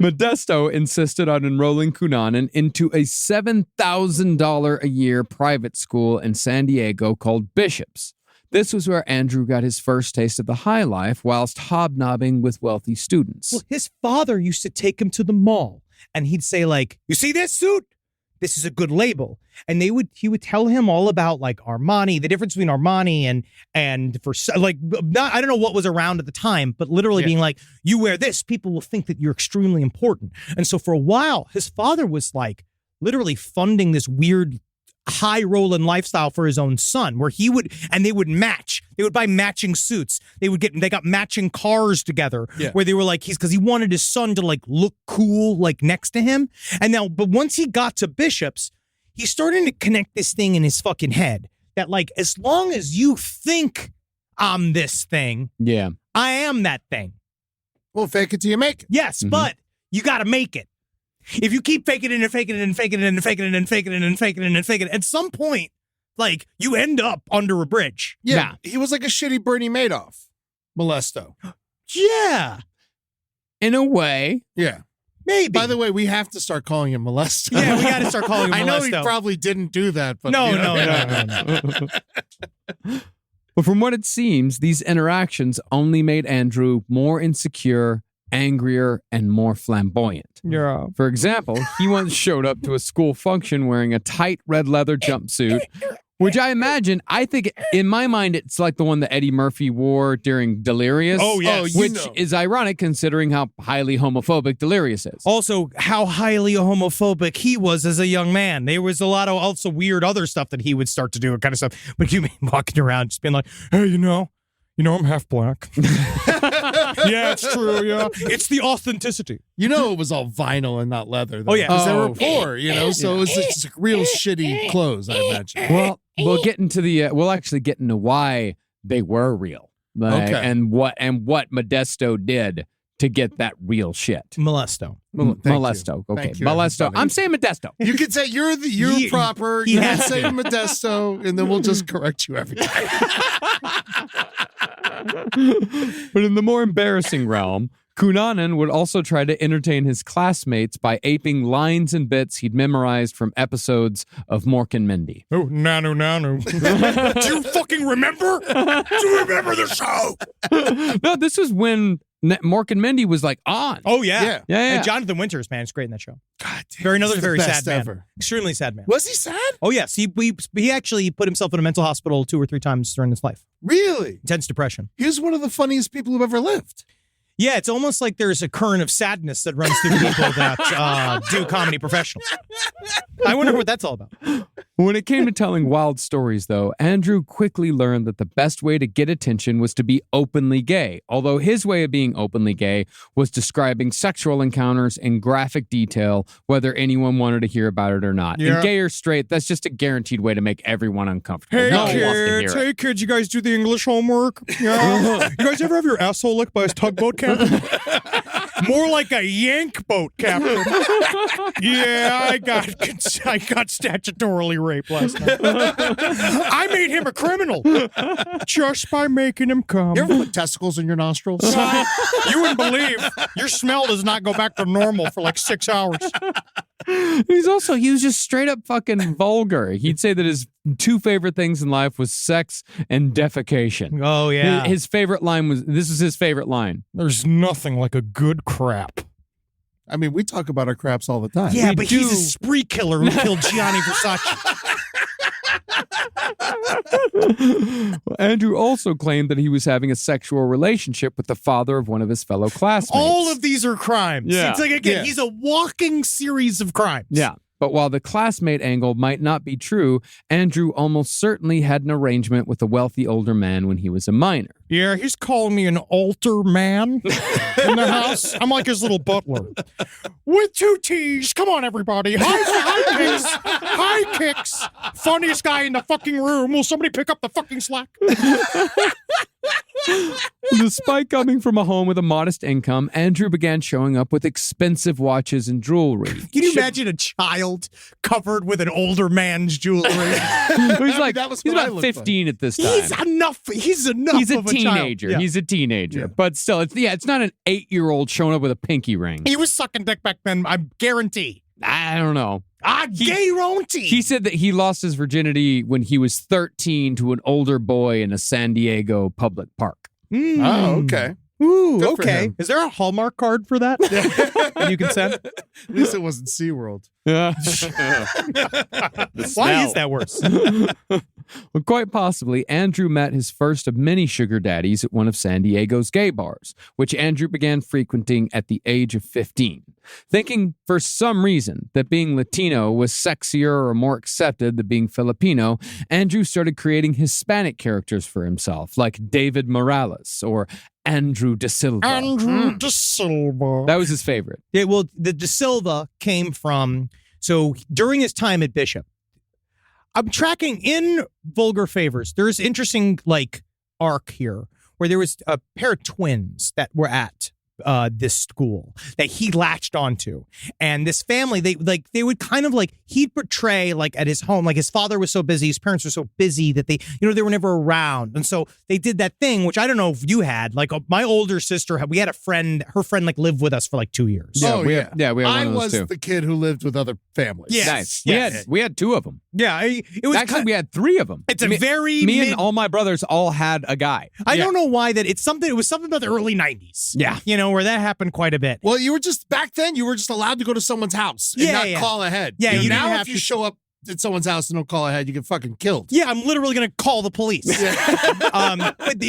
Modesto insisted on enrolling Cunanan into a $7,000 a year private school in San Diego called Bishop's. This was where Andrew got his first taste of the high life whilst hobnobbing with wealthy students. Well, his father used to take him to the mall, and he'd say, like, you see this suit? This is a good label. And he would tell him all about like Armani, the difference between Armani and for like, I don't know what was around at the time, but literally being like, you wear this, people will think that you're extremely important. And so for a while, his father was like literally funding this weird high rolling lifestyle for his own son, where they would buy matching suits. They got matching cars together, where they were like, because he wanted his son to like look cool, like next to him. But once he got to Bishop's, he's starting to connect this thing in his fucking head that like, as long as you think I'm this thing, I am that thing. Well, fake it till you make it. Yes, but you got to make it. If you keep faking it and faking it and faking it and faking it and faking it and faking it and faking it, at some point, like, you end up under a bridge. Yeah. He was like a shitty Bernie Madoff. Molesto. Yeah. In a way. Yeah. Maybe. By the way, we have to start calling him Molesto. Yeah, we got to start calling him Molesto. I know he probably didn't do that, but No. But from what it seems, these interactions only made Andrew more insecure, angrier, and more flamboyant. Yeah. For example, he once showed up to a school function wearing a tight red leather jumpsuit, which I think in my mind, it's like the one that Eddie Murphy wore during Delirious. Oh, yes. Which is ironic considering how highly homophobic Delirious is. Also, how highly homophobic he was as a young man. There was a lot of also weird other stuff that he would start to do, kind of stuff. But you mean walking around just being like, hey, you know, I'm half black. Yeah, it's true. Yeah, it's the authenticity. You know, it was all vinyl and not leather. Though, Oh, yeah. because they were poor. You know, so it was just real shitty clothes. I imagine. Well, we'll get into we'll actually get into why they were real, and what Modesto did to get that real shit. Molesto. Molesto. Okay. Thank you, Molesto. everybody. I'm saying Modesto. You can say you're proper. You can say Modesto, and then we'll just correct you every time. But in the more embarrassing realm, Cunanan would also try to entertain his classmates by aping lines and bits he'd memorized from episodes of Mork and Mindy. Oh, nanu. Do you fucking remember? Do you remember the show? No, this is when Mork and Mindy was like on. Oh, yeah. Yeah. Yeah. And Jonathan Winters, man, is great in that show. God damn. Very he's the very best sad man. ever. Extremely sad man. Was he sad? Oh, yes. He actually put himself in a mental hospital 2 or 3 times during his life. Really? Intense depression. He was one of the funniest people who've ever lived. Yeah, it's almost like there's a current of sadness that runs through people that do comedy professionally. I wonder what that's all about. When it came to telling wild stories, though, Andrew quickly learned that the best way to get attention was to be openly gay, although his way of being openly gay was describing sexual encounters in graphic detail, whether anyone wanted to hear about it or not. Yeah. And gay or straight, that's just a guaranteed way to make everyone uncomfortable. Hey, No one wants to hear kids. it. Hey, kids, you guys do the English homework? Yeah. You guys ever have your asshole licked by a tugboat captain? More like a yank boat captain. Yeah, I got statutorily raped last night. I made him a criminal just by making him come. You ever put testicles in your nostrils? You wouldn't believe your smell does not go back to normal for like 6 hours. He was just straight up fucking vulgar. He'd say that his 2 favorite things in life was sex and defecation. Oh, yeah. His favorite line this is his favorite line. There's nothing like a good crap. I mean, we talk about our craps all the time. Yeah, We but do. he's a spree killer who killed Gianni Versace. Andrew also claimed that he was having a sexual relationship with the father of one of his fellow classmates. All of these are crimes. Yeah. It's like, again, Yeah. he's a walking series of crimes. Yeah. But while the classmate angle might not be true, Andrew almost certainly had an arrangement with a wealthy older man when he was a minor. Yeah, he's calling me an altar man in the house. I'm like his little butler. With 2 T's. Come on, everybody. High kicks. High kicks. Funniest guy in the fucking room. Will somebody pick up the fucking slack? Despite coming from a home with a modest income, Andrew began showing up with expensive watches and jewelry. Can you imagine a child covered with an older man's jewelry? He's like, that was he's what I about looked like. 15 at this time. He's enough He's a of a teenager. child. Yeah. He's a teenager. Yeah. But still, it's not an 8-year-old showing up with a pinky ring. He was sucking dick back then, I guarantee. I don't know. Guarantee. He said that he lost his virginity when he was 13 to an older boy in a San Diego public park. Oh, okay. Ooh, Good for okay. him. Is there a Hallmark card for that? And you can send? At least it wasn't SeaWorld. Yeah. Why is that worse? Well, quite possibly, Andrew met his first of many sugar daddies at one of San Diego's gay bars, which Andrew began frequenting at the age of 15. Thinking for some reason that being Latino was sexier or more accepted than being Filipino, Andrew started creating Hispanic characters for himself, like David Morales or Andrew De Silva. Andrew De Silva. That was his favorite. Yeah, well, the De Silva came from, so during his time at Bishop, I'm tracking in Vulgar Favors. There's interesting, arc here where there was a pair of twins that were at this school that he latched onto, and this family they would kind of he'd portray at his home, his father was so busy, his parents were so busy that they were never around, and so they did that thing which I don't know if you had, my older sister we had a friend, her friend lived with us for 2 years. Yeah, Oh, we yeah. had one I of those was too. the kid who lived with other families. Yes. Nice. Yes. We had 2 of them. Yeah, it was Actually, we had 3 of them. it's a me, very me mid- and all my brothers all had a guy. I don't know why that it was something about the early 90s. Yeah. Where that happened quite a bit. Well, you were just back then. You were just allowed to go to somene's house and Yeah, not yeah. call ahead. Yeah, you didn't now have if you to- show up at someone's house and don't call ahead, you get fucking killed. Yeah, I'm literally going to call the police. But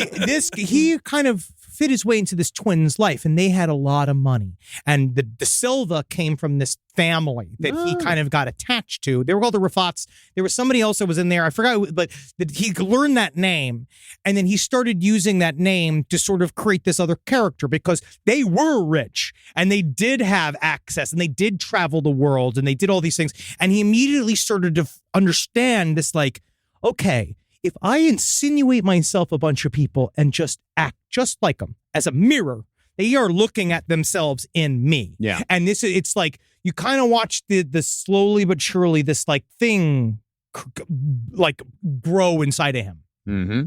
he kind of fit his way into this twin's life, and they had a lot of money. And the Silva came from this family that he kind of got attached to. They were called the Rafats. There was somebody else that was in there. I forgot, but that he learned that name, and then he started using that name to sort of create this other character because they were rich and they did have access and they did travel the world and they did all these things. And he immediately started to understand this, okay, if I insinuate myself a bunch of people and just act just like them as a mirror, They are looking at themselves in me. Yeah. And it's like you kind of watch the slowly but surely this like thing like grow inside of him. Mm-hmm.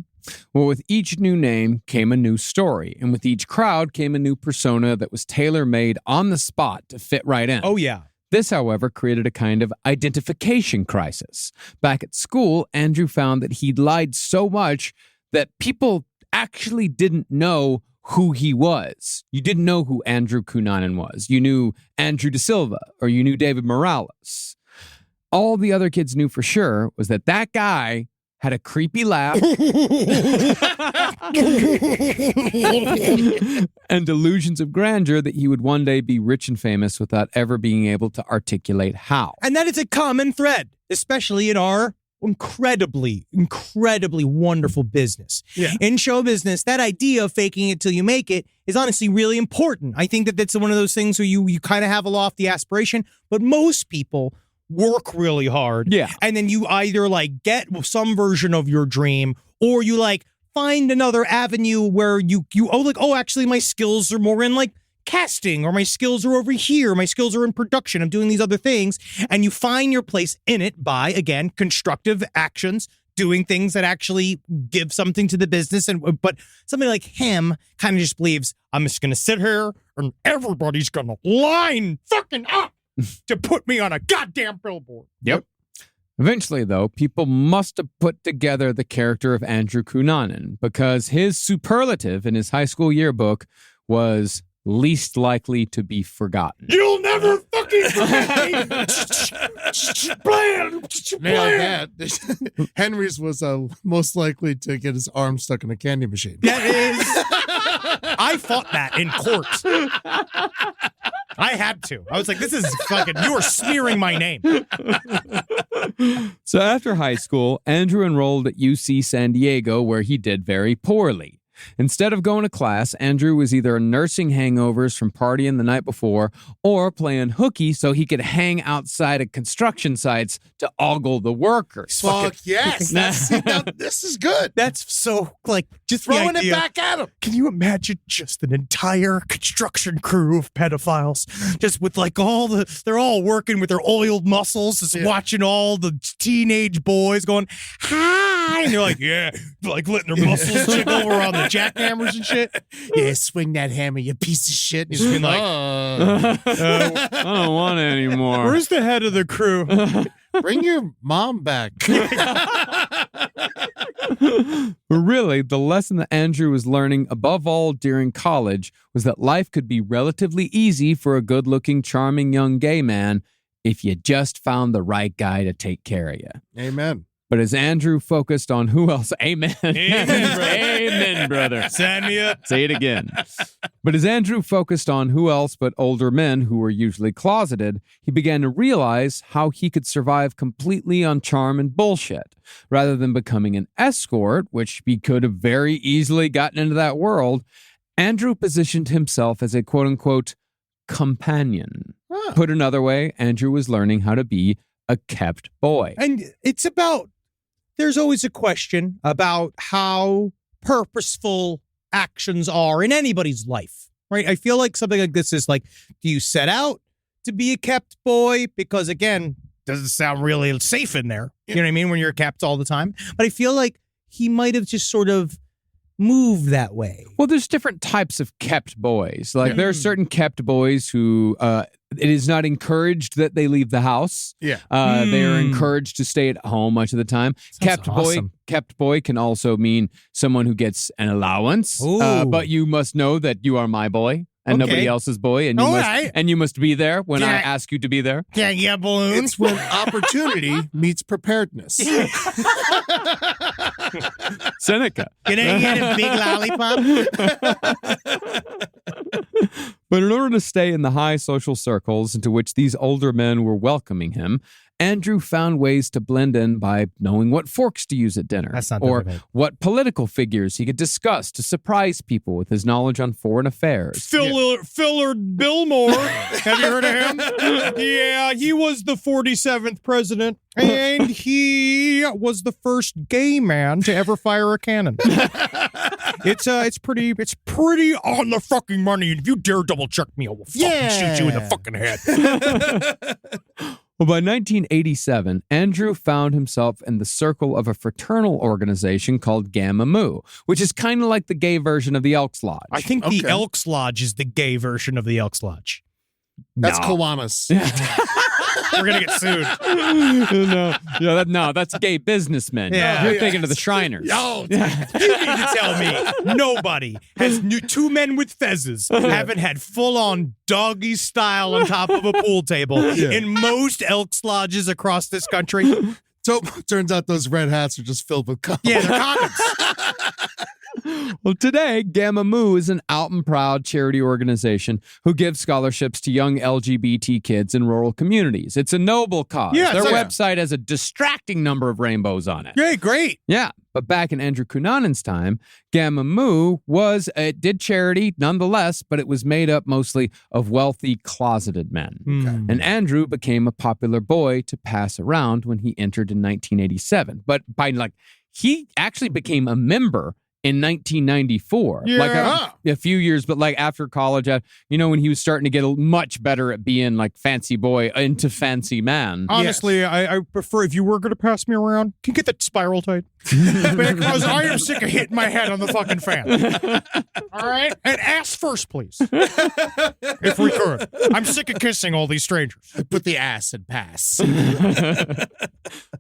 Well, with each new name came a new story, and with each crowd came a new persona that was tailor-made on the spot to fit right in. Oh, yeah. This, however, created a kind of identification crisis. Back at school, Andrew found that he'd lied so much that people actually didn't know who he was. You didn't know who Andrew Cunanan was. You knew Andrew Da Silva, or you knew David Morales. All the other kids knew for sure was that guy had a creepy laugh and delusions of grandeur that he would one day be rich and famous without ever being able to articulate how. And that is a common thread, especially in our incredibly wonderful business. Yeah. In show business, that idea of faking it till you make it is honestly really important. I think that that's one of those things where you kind of have a lofty aspiration, but most people work really hard. Yeah. And then you either like get some version of your dream or you like find another avenue where you actually my skills are more in like casting, or my skills are over here. My skills are in production. I'm doing these other things. And you find your place in it by, again, constructive actions, doing things that actually give something to the business. But somebody like him kind of just believes, I'm just going to sit here and everybody's going to line fucking up to put me on a goddamn billboard. Yep. Eventually, though, people must have put together the character of Andrew Cunanan because his superlative in his high school yearbook was least likely to be forgotten. You'll never fucking forget me. Blam! Nailed that. Henry's was most likely to get his arm stuck in a candy machine. That is. I fought that in court. I had to. I was like, this is fucking, you are smearing my name. So after high school, Andrew enrolled at UC San Diego, where he did very poorly. Instead of going to class, Andrew was either nursing hangovers from partying the night before or playing hooky so he could hang outside of construction sites to ogle the workers. Fuck yes. This is good. That's so, like, just Throwing the it idea. back at him. Can you imagine just an entire construction crew of pedophiles, just with like they're all working with their oiled muscles, just watching all the teenage boys going, hi, and they're like, yeah, like letting their muscles jiggle around the jackhammers and shit. Yeah, swing that hammer, you piece of shit. And he's been like, I don't want it anymore. where's the head of the crew? bring your mom back. But really, the lesson that Andrew was learning above all during college was that life could be relatively easy for a good-looking, charming young gay man if you just found the right guy to take care of you. Amen. But as Andrew focused on who else, amen. Amen, brother. Sign me up. Say it again. But as Andrew focused on who else but older men who were usually closeted, he began to realize how he could survive completely on charm and bullshit. Rather than becoming an escort, which he could have very easily gotten into that world, Andrew positioned himself as a quote-unquote companion. Huh. Put another way, Andrew was learning how to be a kept boy. And it's about, there's always a question about how purposeful actions are in anybody's life, right? I feel like something like this is like, do you set out to be a kept boy? Because again, doesn't sound really safe in there. You know what I mean? When you're kept all the time. But I feel like he might have just sort of moved that way. Well, there's different types of kept boys. Like there are certain kept boys who it is not encouraged that they leave the house. Yeah. They are encouraged to stay at home much of the time. Sounds awesome. Kept boy can also mean someone who gets an allowance. Ooh. But you must know that you are my boy and Okay. nobody else's boy, and you All must right. and you must be there when I Yeah. ask you to be there. Can I get balloons? It's when opportunity meets preparedness. Seneca. Can I get a big lollipop? But in order to stay in the high social circles into which these older men were welcoming him, Andrew found ways to blend in by knowing what forks to use at dinner, That's not or difficult. what political figures he could discuss to surprise people with his knowledge on foreign affairs. Fillard Billmore. Have you heard of him? Yeah, he was the 47th president, and he was the first gay man to ever fire a cannon. It's pretty on the fucking money. And if you dare double check me, I will fucking shoot you in the fucking head. Well, by 1987, Andrew found himself in the circle of a fraternal organization called Gamma Mu, which is kind of like the gay version of the Elks Lodge. I think the Elks Lodge is the gay version of the Elks Lodge. That's Kiwanis. We're gonna get sued. No, that's gay businessmen. Yeah. You're thinking of the Shriners. Oh, You mean to tell me nobody has two men with fezzes haven't had full-on doggy style on top of a pool table in most Elks Lodges across this country? so turns out those red hats are just filled with cum. Yeah, they're condoms. Well, today, Gamma Mu is an out and proud charity organization who gives scholarships to young LGBT kids in rural communities. It's a noble cause. Yeah, Their it's website has a distracting number of rainbows on it. Yeah, great. Yeah, but back in Andrew Cunanan's time, Gamma Mu it did charity nonetheless, but it was made up mostly of wealthy, closeted men. And Andrew became a popular boy to pass around when he entered in 1987. But he actually became a member in 1994, a few years, but after college, when he was starting to get much better at being fancy boy into fancy man. Honestly, I prefer if you were going to pass me around, can you get that spiral tight? Because I am sick of hitting my head on the fucking fan. All right? And ass first, please. If we could. I'm sick of kissing all these strangers. Put the ass and pass.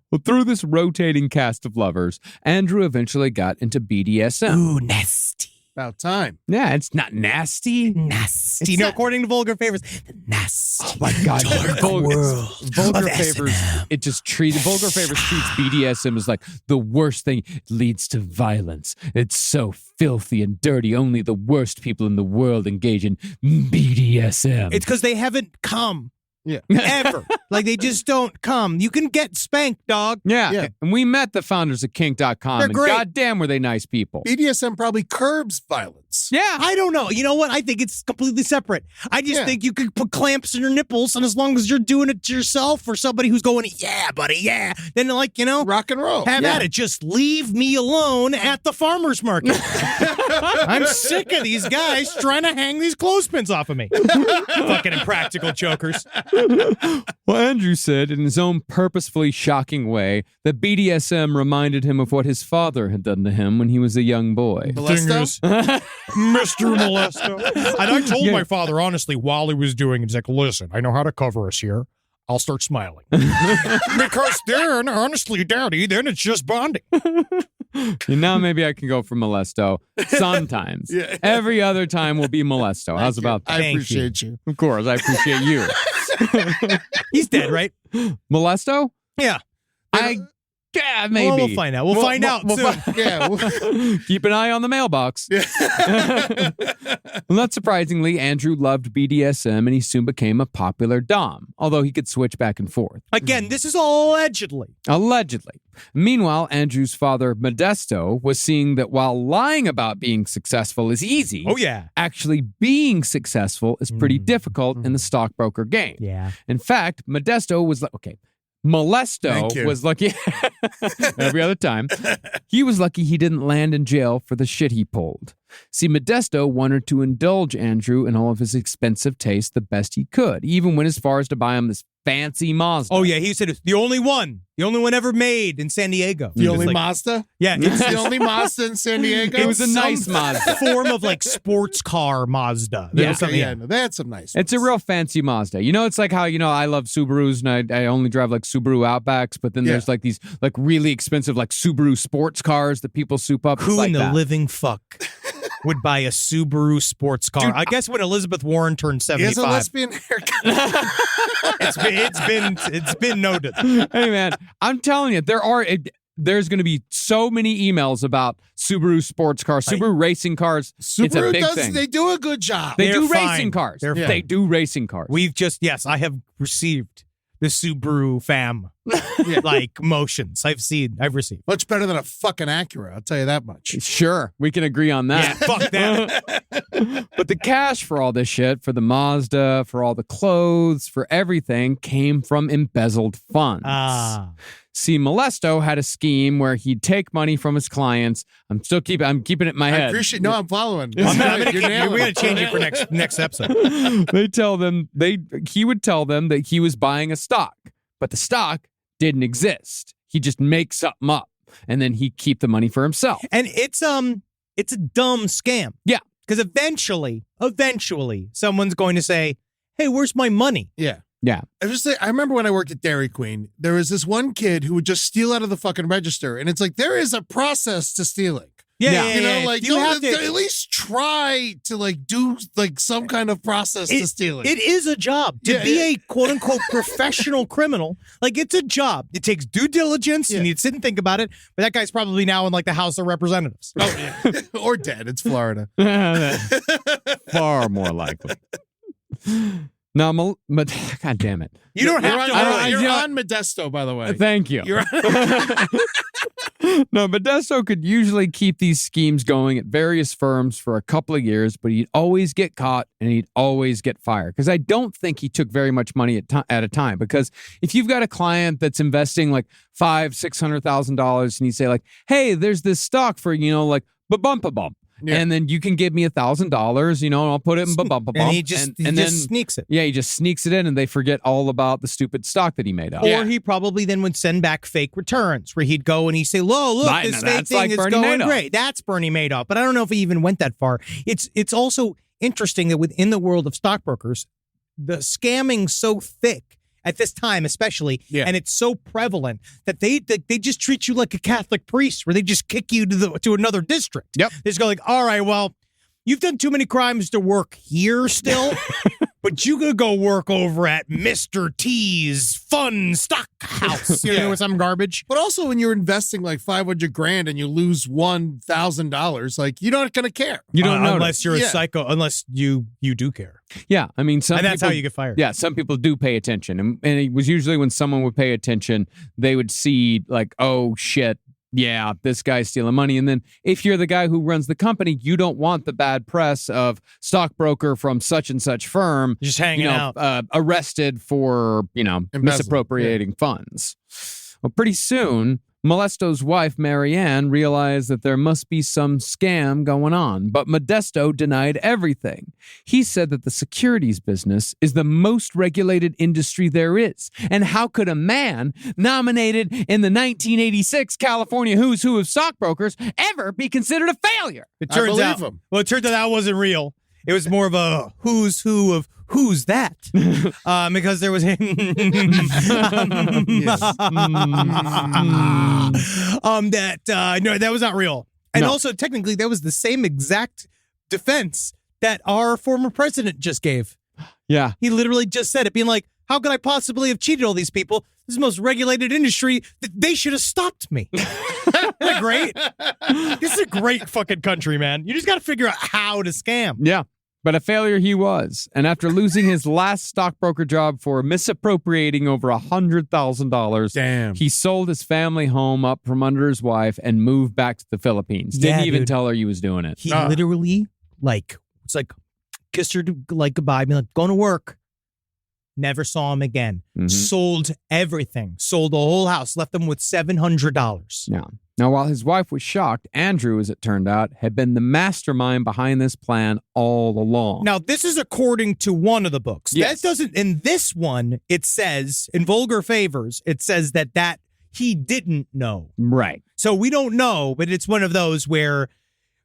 Well, through this rotating cast of lovers, Andrew eventually got into BDSM. Ooh, nasty. About time. Yeah, it's not nasty. Nasty. According to Vulgar Favors, the nasty. Oh my God. Vulgar of Favors, Vulgar Favors treats BDSM as the worst thing. It leads to violence. It's so filthy and dirty. Only the worst people in the world engage in BDSM. It's because they haven't come. Yeah. Ever. They just don't come. You can get spanked, dog. Yeah. And we met the founders of kink.com. They're great. And goddamn were they nice people. BDSM probably curbs violence. Yeah. I don't know. You know what? I think it's completely separate. I just think you could put clamps in your nipples, and as long as you're doing it to yourself or somebody who's going, yeah, buddy, yeah, then rock and roll. Have at it. Just leave me alone at the farmer's market. I'm sick of these guys trying to hang these clothespins off of me. Fucking impractical chokers. Well, Andrew said in his own purposefully shocking way that BDSM reminded him of what his father had done to him when he was a young boy. Molesto? Mr. Molesto. And I told my father, honestly, while he was doing it, he's like, listen, I know how to cover us here. I'll start smiling. Because then, honestly, Daddy, then it's just bonding. And now maybe I can go for Molesto sometimes. Every other time will be Molesto. How's about that? I appreciate you. Of course, I appreciate you. He's dead, right? Not Yeah. Yeah, maybe. Well, we'll find out. We'll find out soon. Keep an eye on the mailbox. Well, not surprisingly, Andrew loved BDSM and he soon became a popular dom, although he could switch back and forth. Again, this is all allegedly. Allegedly. Meanwhile, Andrew's father, Modesto, was seeing that while lying about being successful is easy, actually being successful is pretty difficult in the stockbroker game. Yeah. In fact, Modesto was Molesto was lucky every other time. He was lucky he didn't land in jail for the shit he pulled. See, Modesto wanted to indulge Andrew in all of his expensive tastes the best he could, even went as far as to buy him this fancy Mazda. Oh, yeah, he said it's the only one ever made in San Diego. The only Mazda? Yeah, it's the only Mazda in San Diego. It was a nice Mazda. Form of sports car Mazda. They had some nice ones. It's a real fancy Mazda. It's like how, I love Subarus and I only drive Subaru Outbacks, but then there's these really expensive Subaru sports cars that people soup up. Who in the living fuck would buy a Subaru sports car? Dude, I guess when Elizabeth Warren turned 75. He has a lesbian haircut. It's been noted. Hey man, I'm telling you, there's going to be so many emails about Subaru sports cars, Subaru racing cars. Subaru it's a big thing. They do a good job. They do racing cars. They do racing cars. I have received the Subaru fam like motions I've received. Much better than a fucking Acura, I'll tell you that much. Sure, we can agree on that. Fuck that. But the cash for all this shit, for the Mazda, for all the clothes, for everything, came from embezzled funds. See, Molesto had a scheme where he'd take money from his clients. I'm keeping it in my head. I appreciate. No, I'm following. We're gonna change it for next episode. He would tell them that he was buying a stock, but the stock didn't exist. He just makes something up, and then he'd keep the money for himself. And it's a dumb scam. Yeah, because eventually, someone's going to say, "Hey, where's my money?" Yeah. Yeah. I remember when I worked at Dairy Queen, there was this one kid who would just steal out of the fucking register. And it's like, there is a process to stealing. Yeah. You know, like, you have to at least try to like do like some kind of process to stealing. It is a job to be a quote unquote professional criminal. Like, it's a job. It takes due diligence. You need to sit and think about it. But that guy's probably now in like the House of Representatives. Oh, yeah. Or dead. It's Florida. Far more likely. No, but God damn it. You don't have to. You're on Modesto, by the way. Thank you. You're No, Modesto could usually keep these schemes going at various firms for a couple of years, but he'd always get caught and he'd always get fired. Because I don't think he took very much money at a time. Because if you've got a client that's investing like $500,000-$600,000 and you say like, hey, there's this stock for, like, ba-bump. Yeah. And then you can give me $1,000, and I'll put it in ba-bump. And he just sneaks it. Yeah, he just sneaks it in, and they forget all about the stupid stock that he made up. Or he probably then would send back fake returns where he'd go and he'd say, look, this fake thing is going great. That's Bernie Madoff. But I don't know if he even went that far. It's also interesting that within the world of stockbrokers, the scamming's so thick at this time especially, and it's so prevalent that they just treat you like a Catholic priest, where they just kick you to another district. Yep. They just go like, all right, well, you've done too many crimes to work here still, but you could go work over at Mr. T's fun stock house, with some garbage. But also when you're investing like $500,000 and you lose $1,000, like, you're not going to care. You don't know unless you're a psycho, unless you do care. Yeah, I mean, and that's how you get fired. Yeah, some people do pay attention, and it was usually when someone would pay attention, they would see like, oh shit. Yeah, this guy's stealing money. And then if you're the guy who runs the company, you don't want the bad press of stockbroker from such and such firm just hanging out, arrested for, misappropriating funds. Well, pretty soon, Molesto's wife, Marianne, realized that there must be some scam going on, but Modesto denied everything. He said that the securities business is the most regulated industry there is. And how could a man nominated in the 1986 California Who's Who of Stockbrokers ever be considered a failure? It turns out that wasn't real. It was more of a who's who of who's that? Because there was that was not real. And also technically that was the same exact defense that our former president just gave. Yeah. He literally just said it, being like, how could I possibly have cheated all these people? This is the most regulated industry. They should have stopped me. Isn't that great? This is a great fucking country, man. You just got to figure out how to scam. Yeah. But a failure he was. And after losing his last stockbroker job for misappropriating over $100,000, he sold his family home up from under his wife and moved back to the Philippines. Didn't even tell her he was doing it. He literally, kissed her goodbye, being like, going to work. Never saw him again. Mm-hmm. Sold everything. Sold the whole house. Left them with $700. Yeah. Now, while his wife was shocked, Andrew, as it turned out, had been the mastermind behind this plan all along. Now, this is according to one of the books. Yes. That doesn't, in this one, it says, in Vulgar Favors, it says that he didn't know. Right. So we don't know, but it's one of those where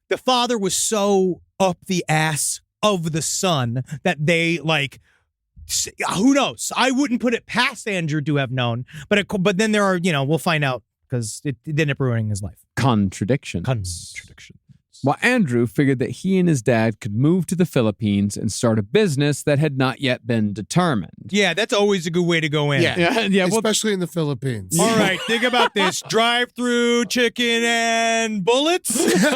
the father was so up the ass of the son that they, who knows? I wouldn't put it past Andrew to have known, but then there are, we'll find out because it ended up ruining his life. Contradictions. while Andrew figured that he and his dad could move to the Philippines and start a business that had not yet been determined. Yeah, that's always a good way to go in. Yeah, Well, especially in the Philippines. All right, think about this. Drive-through chicken and bullets? All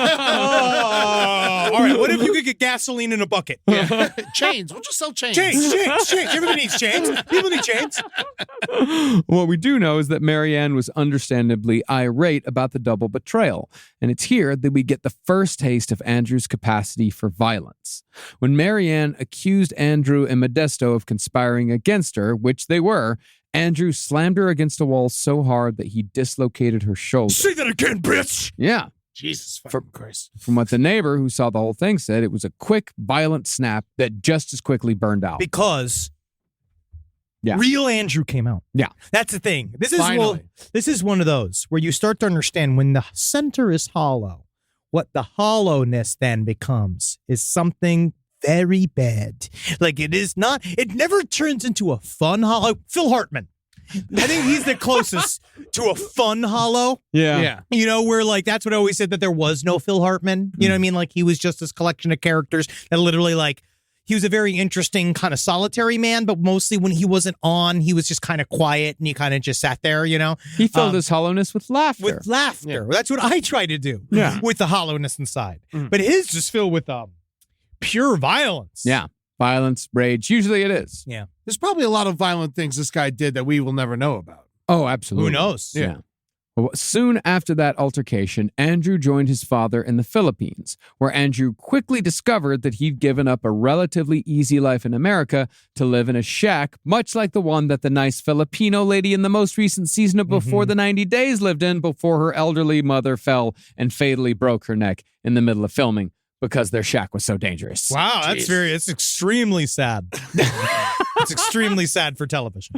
right, what if you could get gasoline in a bucket? Yeah. Chains. We'll just sell chains. Chains. Everybody needs chains. People need chains. what we do know is that Marianne was understandably irate about the double betrayal, and it's here that we get the first taste of Andrew's capacity for violence. When Marianne accused Andrew and Modesto of conspiring against her, which they were, Andrew slammed her against a wall so hard that he dislocated her shoulder. Say that again, bitch. Yeah. Jesus fucking Christ. From what the neighbor who saw the whole thing said, it was a quick, violent snap that just as quickly burned out. Because Yeah. real Andrew came out. Yeah. That's the thing. This is Finally. this is one of those where you start to understand when the center is hollow, what the hollowness then becomes is something very bad. Like it never turns into a fun hollow. Phil Hartman. I think he's the closest to a fun hollow. Yeah. You know, where like that's what I always said, that there was no Phil Hartman. You know what I mean? Like he was just this collection of characters that literally like he was a very interesting kind of solitary man, but mostly when he wasn't on, he was just kind of quiet and he kind of just sat there, you know? He filled his hollowness with laughter. With laughter. That's what I try to do. Yeah. With the hollowness inside. But his just filled with pure violence. Yeah. Violence, rage. Usually it is. Yeah. There's probably a lot of violent things this guy did that we will never know about. Oh, absolutely. Who knows? Yeah. Well, soon after that altercation, Andrew joined his father in the Philippines, where Andrew quickly discovered that he'd given up a relatively easy life in America to live in a shack, much like the one that the nice Filipino lady in the most recent season of Before the 90 Days lived in before her elderly mother fell and fatally broke her neck in the middle of filming because their shack was so dangerous. Wow, it's extremely sad. It's extremely sad for television.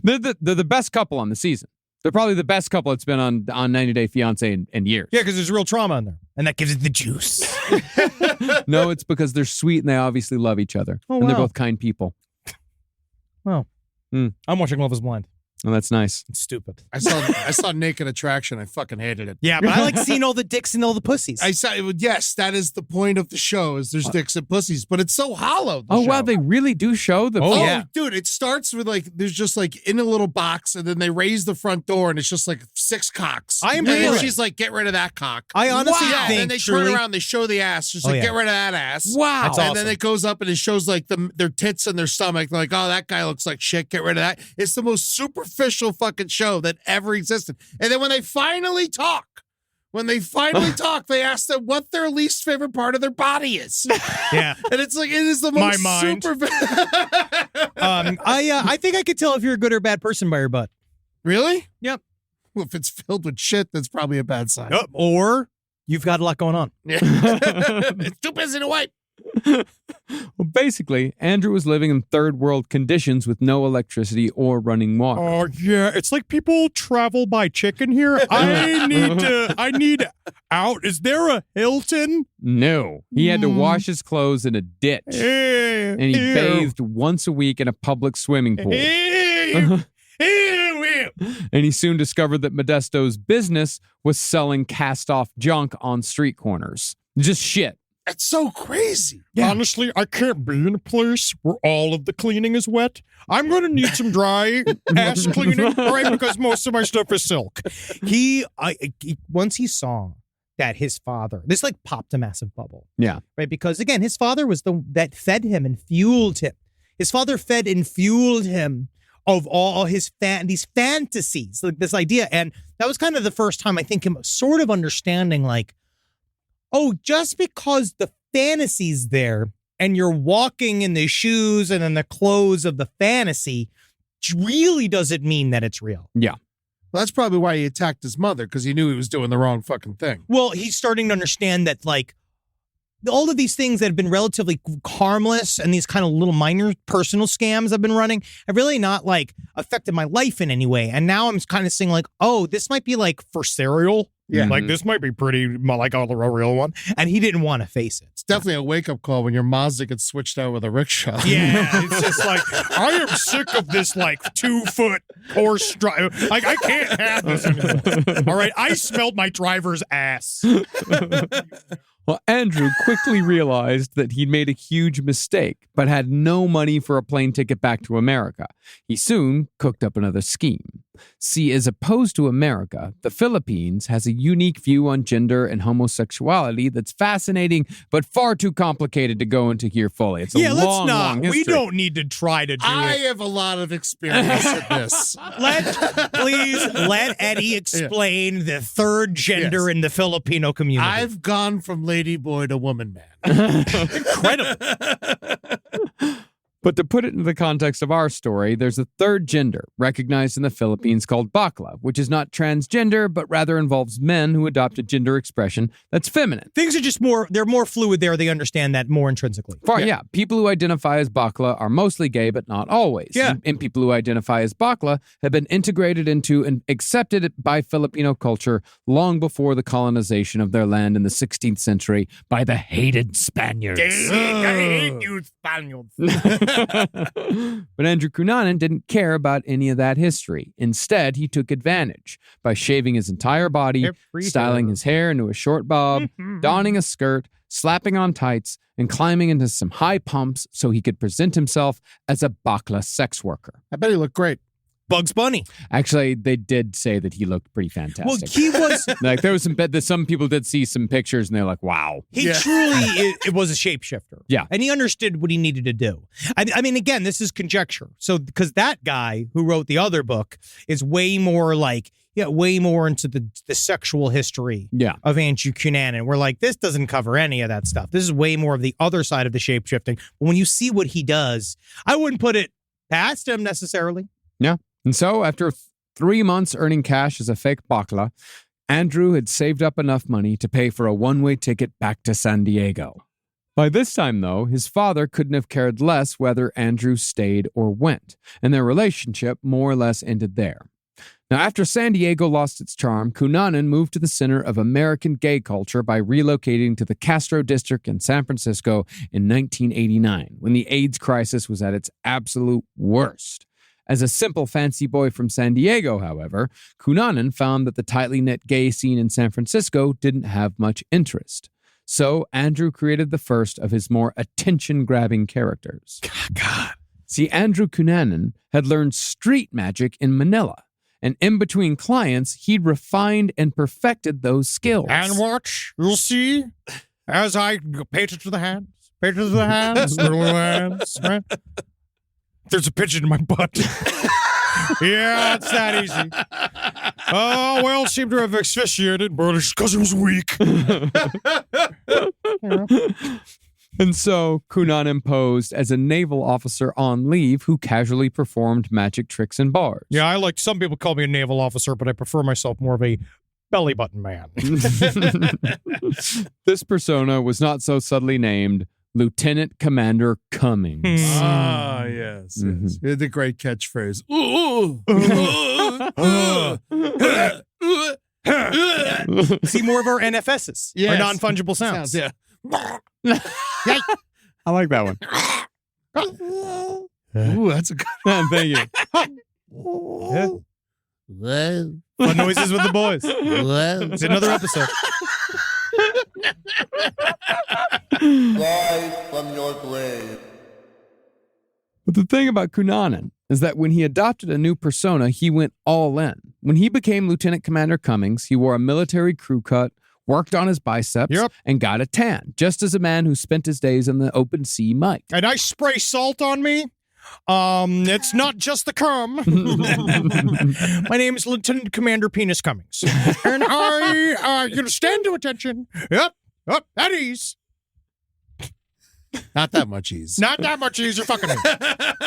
They're the best couple on the season. They're probably the best couple that's been on 90 Day Fiancé in years. Yeah, because there's real trauma in there. And that gives it the juice. No, it's because they're sweet and they obviously love each other. Oh, and they're wow. both kind people. Well, I'm watching Love is Blind. And that's nice. It's stupid. I saw Naked Attraction. I fucking hated it. Yeah, but I like seeing all the dicks and all the pussies. I saw. Yes, that is the point of the show. Is there's dicks and pussies, but it's so hollow. Oh, wow. They really do show the. Oh, yeah. Dude, it starts with like there's just like in a little box, and then they raise the front door, and it's just like 6 cocks. I am and then really- she's like, "Get rid of that cock." I honestly and think then they truly- turn around, they show the ass, just Oh, like yeah. get rid of that ass. Wow. That's and awesome. then it goes up and it shows like their tits and their stomach. They're like, oh, that guy looks like shit. Get rid of that. It's the most superficial fucking show that ever existed. And then when they finally talk, they ask them what their least favorite part of their body is. Yeah. And it's like, it is the most My mind. super. I think I could tell if you're a good or bad person by your butt. Really? Yep. Well, if it's filled with shit, that's probably a bad sign. Or you've got a lot going on. Yeah. It's too busy to wipe. Well, basically, Andrew was living in third world conditions with no electricity or running water. Oh yeah, it's like people travel by chicken here. I need out. Is there a Hilton? No. He had to wash his clothes in a ditch. And he bathed once a week in a public swimming pool. And he soon discovered that Modesto's business was selling cast-off junk on street corners. Just shit. That's so crazy. Honestly, I can't be in a place where all of the cleaning is wet. I'm going to need some dry ass cleaning, all right? Because most of my stuff is silk. Once he saw that his father, this like popped a massive bubble. Yeah. Right? Because again, his father was that fed him and fueled him. His father fed and fueled him of all his these fantasies, like this idea. And that was kind of the first time I think him sort of understanding like, oh, just because the fantasy's there and you're walking in the shoes and in the clothes of the fantasy really doesn't mean that it's real. Yeah. Well, that's probably why he attacked his mother, because he knew he was doing the wrong fucking thing. Well, he's starting to understand that like all of these things that have been relatively harmless and these kind of little minor personal scams I've been running have really not like affected my life in any way. And now I'm kind of saying like, oh, this might be like for cereal. Yeah, like this might be pretty like a real one. And he didn't want to face it. It's definitely a wake-up call when your Mazda gets switched out with a rickshaw. Yeah, it's just like, I am sick of this like 2-foot horse drive. Like, I can't have this anymore. All right, I smelled my driver's ass. Well, Andrew quickly realized that he'd made a huge mistake, but had no money for a plane ticket back to America. He soon cooked up another scheme. See, as opposed to America, the Philippines has a unique view on gender and homosexuality that's fascinating, but far too complicated to go into here fully. It's a long, long history. We don't need to try to do I it. have a lot of experience in this. Please let Eddie explain the third gender in the Filipino community. I've gone from lady boy to woman man. Incredible. But to put it into the context of our story, there's a third gender recognized in the Philippines called bakla, which is not transgender, but rather involves men who adopt a gender expression that's feminine. Things are just they're more fluid there. They understand that more intrinsically. Yeah, people who identify as bakla are mostly gay, but not always. Yeah. And people who identify as bakla have been integrated into and accepted by Filipino culture long before the colonization of their land in the 16th century by the hated Spaniards. I hate you, Spaniards. But Andrew Cunanan didn't care about any of that history. Instead, he took advantage by shaving his entire body, styling his hair into a short bob, donning a skirt, slapping on tights, and climbing into some high pumps so he could present himself as a bakla sex worker. I bet he looked great. Bugs Bunny. Actually, they did say that he looked pretty fantastic. Well, he was. Like there was some people did see some pictures and they're like, wow. He truly it was a shapeshifter. Yeah. And he understood what he needed to do. I mean, again, this is conjecture. So, because that guy who wrote the other book is way more way more into the sexual history of Andrew Cunanan. We're like, this doesn't cover any of that stuff. This is way more of the other side of the shapeshifting. But when you see what he does, I wouldn't put it past him necessarily. Yeah. And so, after 3 months earning cash as a fake bakla, Andrew had saved up enough money to pay for a one-way ticket back to San Diego. By this time, though, his father couldn't have cared less whether Andrew stayed or went, and their relationship more or less ended there. Now, after San Diego lost its charm, Cunanan moved to the center of American gay culture by relocating to the Castro district in San Francisco in 1989, when the AIDS crisis was at its absolute worst. As a simple fancy boy from San Diego, however, Cunanan found that the tightly knit gay scene in San Francisco didn't have much interest. So Andrew created the first of his more attention-grabbing characters. God. See, Andrew Cunanan had learned street magic in Manila, and in between clients, he'd refined and perfected those skills. And watch, you'll see, as I paint it to the hands, little hands, right? There's a pigeon in my butt. Yeah, it's that easy. Oh, well, seemed to have asphyxiated, but it's because it was weak. And so Cunanan posed as a naval officer on leave who casually performed magic tricks in bars. Yeah, some people call me a naval officer, but I prefer myself more of a belly button man. This persona was not so subtly named Lieutenant Commander Cummings. Ah, yes. Mhm. The great catchphrase. See more of our NFSs, Yes. our non-fungible sounds. Yeah. I like that one. Ooh, that's a good Thank you. Fun noises with the boys. It's another episode. Rise from your grave. But the thing about Cunanan is that when he adopted a new persona, he went all in. When he became Lieutenant Commander Cummings, he wore a military crew cut, worked on his biceps, and got a tan, just as a man who spent his days on the open sea might. And I spray salt on me. It's not just the cum. My name is Lieutenant Commander Penis Cummings. And I stand to attention. Yep, at ease. Not that much ease. Not that much easier fucking me.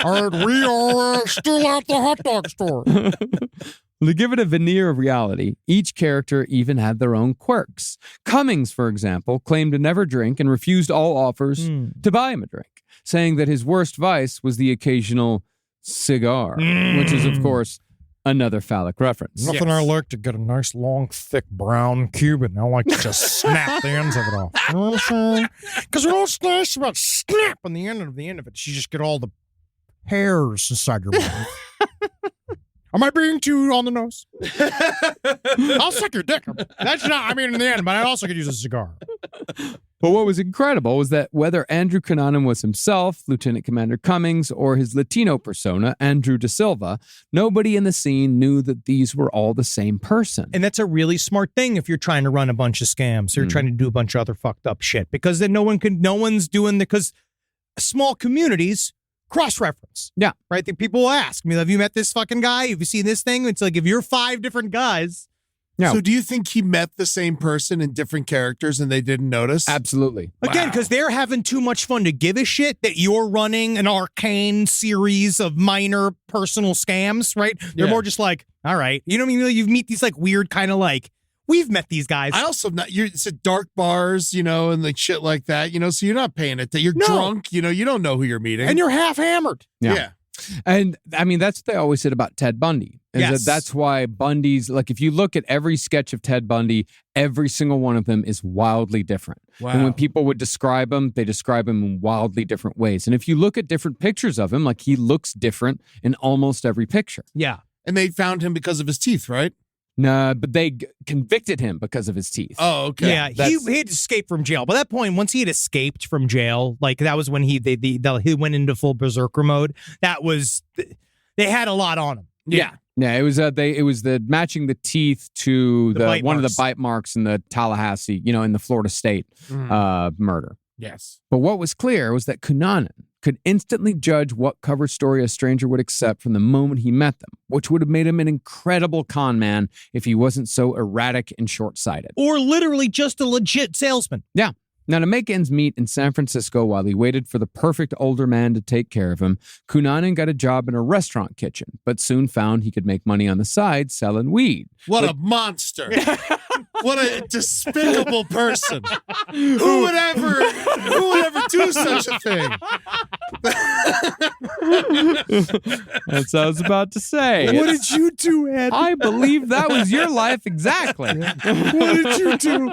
All right, we are still at the hot dog store. To give it a veneer of reality, each character even had their own quirks. Cummings, for example, claimed to never drink and refused all offers to buy him a drink, saying that his worst vice was the occasional cigar, which is, of course, another phallic reference. Nothing I like to get a nice, long, thick brown Cuban. I like to just snap the ends of it off. You know what I'm saying? Because what's nice about snapping the end of it, you just get all the hairs inside your mouth. Am I being too on the nose? I'll suck your dick. That's not, in the end, but I also could use a cigar. But what was incredible was that whether Andrew Cunanan was himself, Lieutenant Commander Cummings, or his Latino persona, Andrew Da Silva, nobody in the scene knew that these were all the same person. And that's a really smart thing if you're trying to run a bunch of scams or you're trying to do a bunch of other fucked up shit, because then no one's doing because small communities cross-reference. Yeah. Right? The people will ask me, have you met this fucking guy? Have you seen this thing? It's like if you're 5 different guys. Yeah. So do you think he met the same person in different characters and they didn't notice? Absolutely. Again, because they're having too much fun to give a shit that you're running an arcane series of minor personal scams, right? They're more just like, all right. You know what I mean? You meet these like weird kind of like, we've met these guys. I also it's at dark bars, and like shit like that, so you're not paying it. You're drunk, you don't know who you're meeting. And you're half hammered. Yeah. And I mean, that's what they always said about Ted Bundy. That's why Bundy's, like, if you look at every sketch of Ted Bundy, every single one of them is wildly different. Wow. And when people would describe him, they describe him in wildly different ways. And if you look at different pictures of him, like, he looks different in almost every picture. Yeah. And they found him because of his teeth, right? No, but they convicted him because of his teeth. Oh, okay. Yeah, he had escaped from jail. By that point, once he had escaped from jail, like that was when he went into full berserker mode. That was, they had a lot on him. Yeah, it was the matching the teeth to the one of the bite marks in the Tallahassee, in the Florida State murder. Yes. But what was clear was that Cunanan could instantly judge what cover story a stranger would accept from the moment he met them, which would have made him an incredible con man if he wasn't so erratic and short-sighted. Or literally just a legit salesman. Yeah. Now, to make ends meet in San Francisco while he waited for the perfect older man to take care of him, Cunanan got a job in a restaurant kitchen, but soon found he could make money on the side selling weed. What a monster. What a despicable person. Who would ever do such a thing? That's what I was about to say. What did you do, Ed? I believe that was your life exactly. What did you do?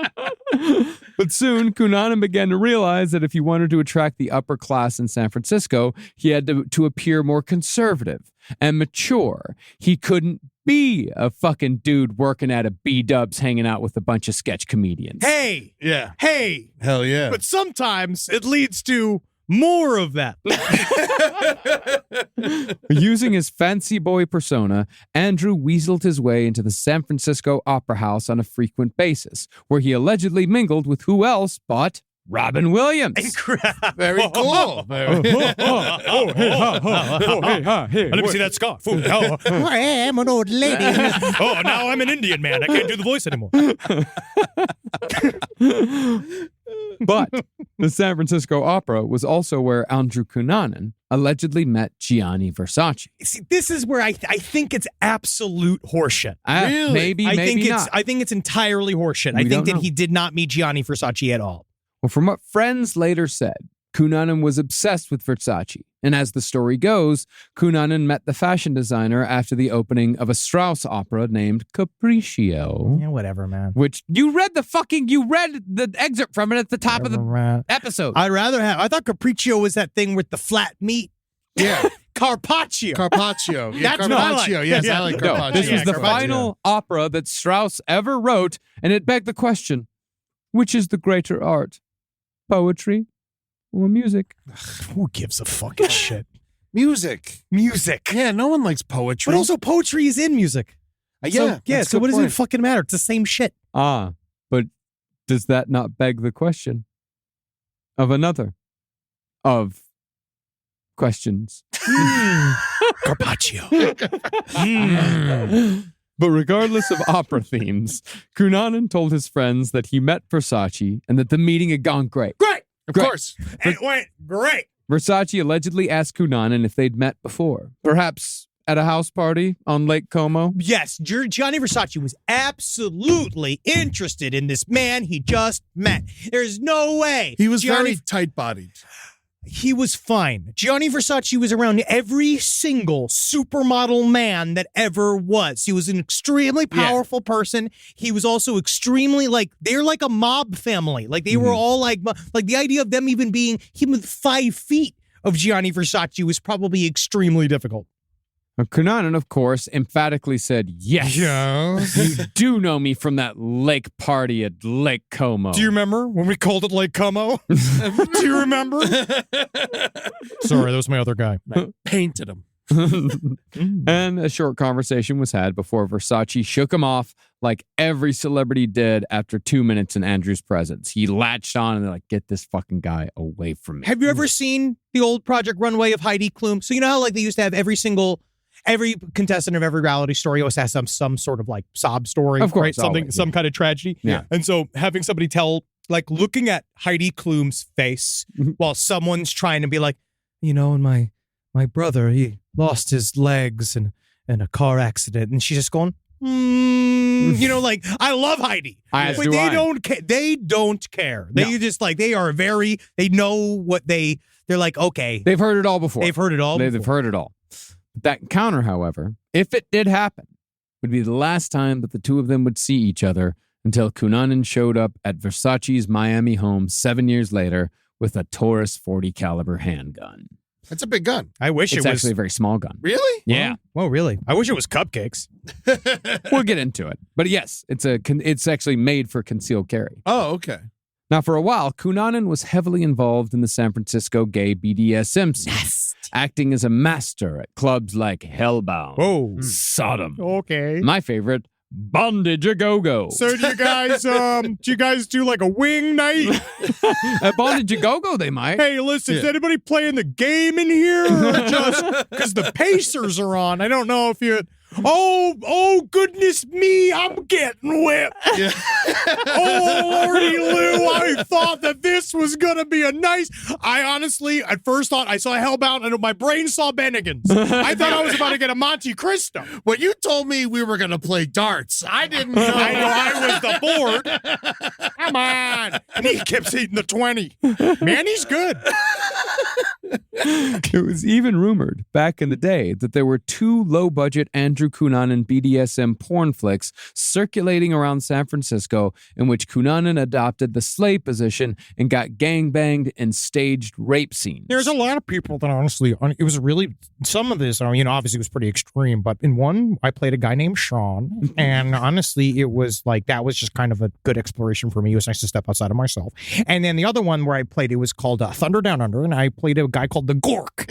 But soon, Cunanan began to realize that if he wanted to attract the upper class in San Francisco, he had to appear more conservative and mature. He couldn't be a fucking dude working at a B-dubs hanging out with a bunch of sketch comedians. Hey. Yeah. Hey. Hell yeah. But sometimes it leads to more of that. Using his fancy boy persona, Andrew weaseled his way into the San Francisco Opera House on a frequent basis, where he allegedly mingled with who else but Robin Williams. Very cool. Let me see that scarf. I am an old lady. Now I'm an Indian man. I can't do the voice anymore. But the San Francisco Opera was also where Andrew Cunanan allegedly met Gianni Versace. See, this is where I think it's absolute horseshit. Really? Maybe not. I think it's entirely horseshit. I think that he did not meet Gianni Versace at all. Well, from what friends later said, Cunanan was obsessed with Versace. And as the story goes, Cunanan met the fashion designer after the opening of a Strauss opera named Capriccio. Yeah, whatever, man. Which you read the excerpt from it at the top of the episode. I thought Capriccio was that thing with the flat meat. Yeah. Carpaccio. Carpaccio. Yeah, That's what I Carpaccio. like. Yes, Yeah. I like No, Carpaccio. this was the Carpaccio. final opera that Strauss ever wrote, and it begged the question, which is the greater art, poetry or music? Who gives a fucking shit? Music. Music. Yeah, no one likes poetry. But also poetry is in music. yeah. So what does it fucking matter? It's the same shit. But does that not beg the question of another of questions? Carpaccio. But regardless of opera themes, Cunanan told his friends that he met Versace and that the meeting had gone great. Great. Of course. It went great. Versace allegedly asked Cunanan if they'd met before, perhaps at a house party on Lake Como. Yes, Gianni Versace was absolutely interested in this man he just met. There's no way. He was Gianni, very tight-bodied. He was fine. Gianni Versace was around every single supermodel man that ever was. He was an extremely powerful person. He was also extremely they're like a mob family. Like they were all like the idea of them even being him with 5 feet of Gianni Versace was probably extremely difficult. Cunanan, of course, emphatically said, yes, you do know me from that lake party at Lake Como. Do you remember when we called it Lake Como? Do you remember? Sorry, that was my other guy. Painted him. And a short conversation was had before Versace shook him off like every celebrity did after 2 minutes in Andrew's presence. He latched on and they're like, get this fucking guy away from me. Have you ever seen the old Project Runway of Heidi Klum? So you know how like they used to have every contestant of every reality story always has some sort of like sob story, of course, right? Something, always, some kind of tragedy. Yeah. And so having somebody tell, like looking at Heidi Klum's face while someone's trying to be like, you know, and my brother, he lost his legs in a car accident, and she's just going, you know, like I love Heidi, As but do I. they don't care. They just like they know what they're like. Okay, They've heard it all before. they've heard it all. They've before. heard it all. That encounter, however, if it did happen, would be the last time that the two of them would see each other until Cunanan showed up at Versace's Miami home 7 years later with a Taurus 40 caliber handgun. That's a big gun. I wish It's it was. actually a very small gun. Really? Yeah. Oh, really? I wish it was cupcakes. We'll get into it. But yes, it's actually made for concealed carry. Oh, okay. Now, for a while, Cunanan was heavily involved in the San Francisco gay BDSM scene, acting as a master at clubs like Hellbound, Whoa. Sodom, Okay. my favorite, Bondage A Go-Go. So do you guys do like a wing night? At Bondage A Go-Go, they might. Hey, listen, is anybody playing the game in here? Or just because the Pacers are on? I don't know if you. Oh, goodness me, I'm getting whipped. Yeah. Oh, Lordy Lou, I thought that this was going to be I honestly, at first thought I saw Hellbound and my brain saw Bennigan's. I thought I was about to get a Monte Cristo. When you told me we were going to play darts, I didn't know. I know I was the board. Come on. And he keeps eating the 20. Man, he's good. It was even rumored back in the day that there were 2 low-budget Andrew Cunanan BDSM porn flicks circulating around San Francisco in which Cunanan adopted the slave position and got gangbanged in staged rape scenes. There's a lot of people that honestly, it was really, some of this, obviously it was pretty extreme, but in one, I played a guy named Sean, and honestly, it was like, that was just kind of a good exploration for me. It was nice to step outside of myself. And then the other one where I played, it was called Thunder Down Under, and I played a guy called the Gork.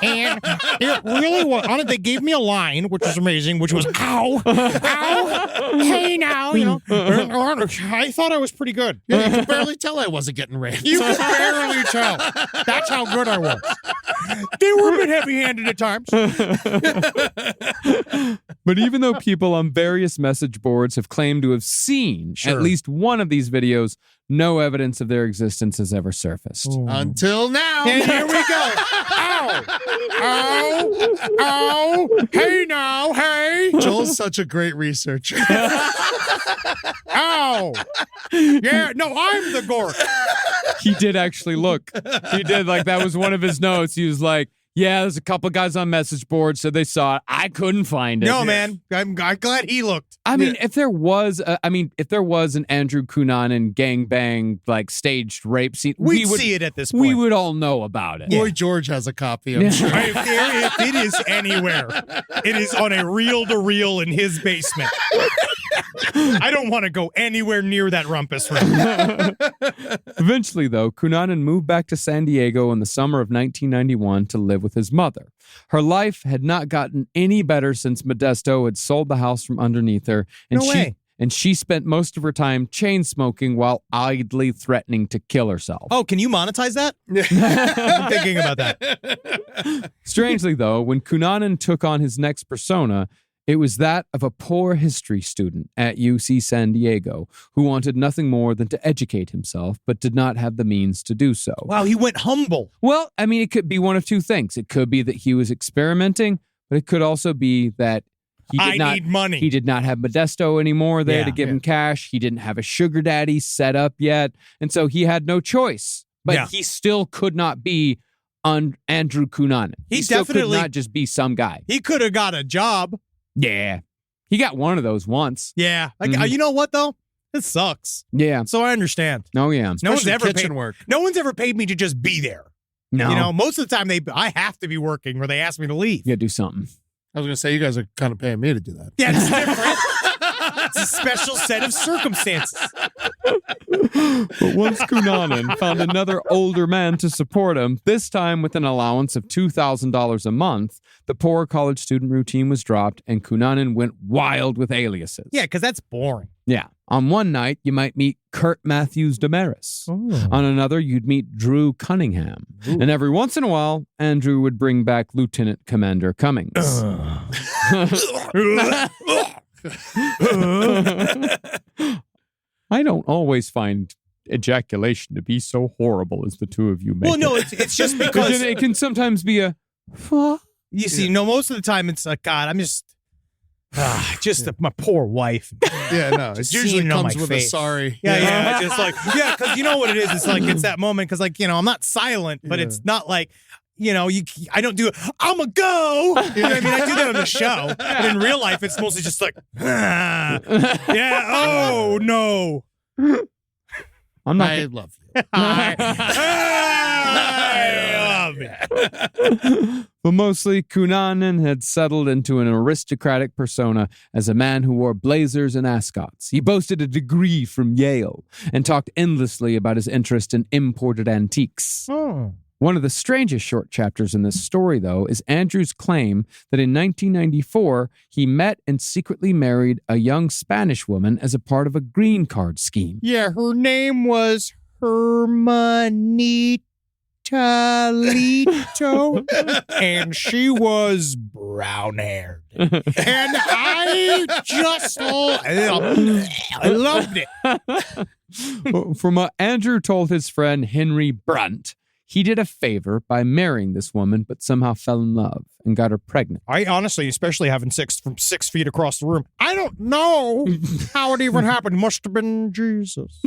And it really was, they gave me a line, which was amazing, which was, ow, ow, hey now, I thought I was pretty good. Yeah, you could barely tell I wasn't getting raped. You could barely tell. That's how good I was. They were a bit heavy-handed at times. But even though people on various message boards have claimed to have seen at least one of these videos, no evidence of their existence has ever surfaced. Until now. And here we go. Ow! Ow! Ow! Hey now! Hey! Joel's such a great researcher. Ow! Yeah, no, I'm the Gork. He did actually look. He did, like, that was one of his notes. He was like, yeah, there's a couple guys on message boards, so they saw it. I couldn't find it. No, man. I'm glad he looked. I mean, if there was an Andrew Cunanan gangbang, like, staged rape scene, We'd see it at this point. We would all know about it. Boy George has a copy, I'm sure. If it is anywhere, it is on a reel-to-reel in his basement. I don't want to go anywhere near that rumpus room. Eventually, though, Cunanan moved back to San Diego in the summer of 1991 to live with his mother. Her life had not gotten any better since Modesto had sold the house from underneath her, and she spent most of her time chain smoking while idly threatening to kill herself. Oh, can you monetize that? I'm thinking about that. Strangely, though, when Cunanan took on his next persona, it was that of a poor history student at UC San Diego who wanted nothing more than to educate himself, but did not have the means to do so. Wow, he went humble. Well, I mean, it could be one of two things. It could be that he was experimenting, but it could also be that he need money. He did not have Modesto anymore there to give him cash. He didn't have a sugar daddy set up yet, and so he had no choice. But he still could not be Andrew Cunanan. He still could not just be some guy. He could have got a job. Yeah. He got one of those once. Yeah. Like, you know what, though? It sucks. Yeah. So I understand. Oh, yeah. No one's ever kitchen work. No one's ever paid me to just be there. No. You know, most of the time I have to be working or they ask me to leave. You gotta do something. I was going to say, you guys are kind of paying me to do that. Yeah, it's different. It's a special set of circumstances. But once Cunanan found another older man to support him, this time with an allowance of $2,000 a month, the poor college student routine was dropped and Cunanan went wild with aliases. Yeah, because that's boring. Yeah. On one night, you might meet Kurt Matthews Damaris. Oh. On another, you'd meet Drew Cunningham. And every once in a while, Andrew would bring back Lieutenant Commander Cummings. I don't always find ejaculation to be so horrible as the two of you make Well, no, it. it's just because it can sometimes be a... you see, no, most of the time it's like, God, I'm just my poor wife. Yeah, no. It Just usually seeing it on comes my with face. a sorry. Yeah, just like, yeah, because you know what it is. It's like, it's that moment because, like, I'm not silent, but it's not like, I don't do it. I'm a go. You know what I mean? I do that on the show. But in real life, it's mostly just like, yeah, oh, no. I'm not... I love you. I love it. But mostly, Cunanan had settled into an aristocratic persona as a man who wore blazers and ascots. He boasted a degree from Yale and talked endlessly about his interest in imported antiques. Oh. One of the strangest short chapters in this story, though, is Andrew's claim that in 1994, he met and secretly married a young Spanish woman as a part of a green card scheme. Yeah, her name was Hermanita Lito, and she was brown-haired. And I just I loved it. From what Andrew told his friend Henry Brunt, he did a favor by marrying this woman, but somehow fell in love and got her pregnant. I honestly, especially having from 6 feet across the room, I don't know how it even happened. Must have been Jesus.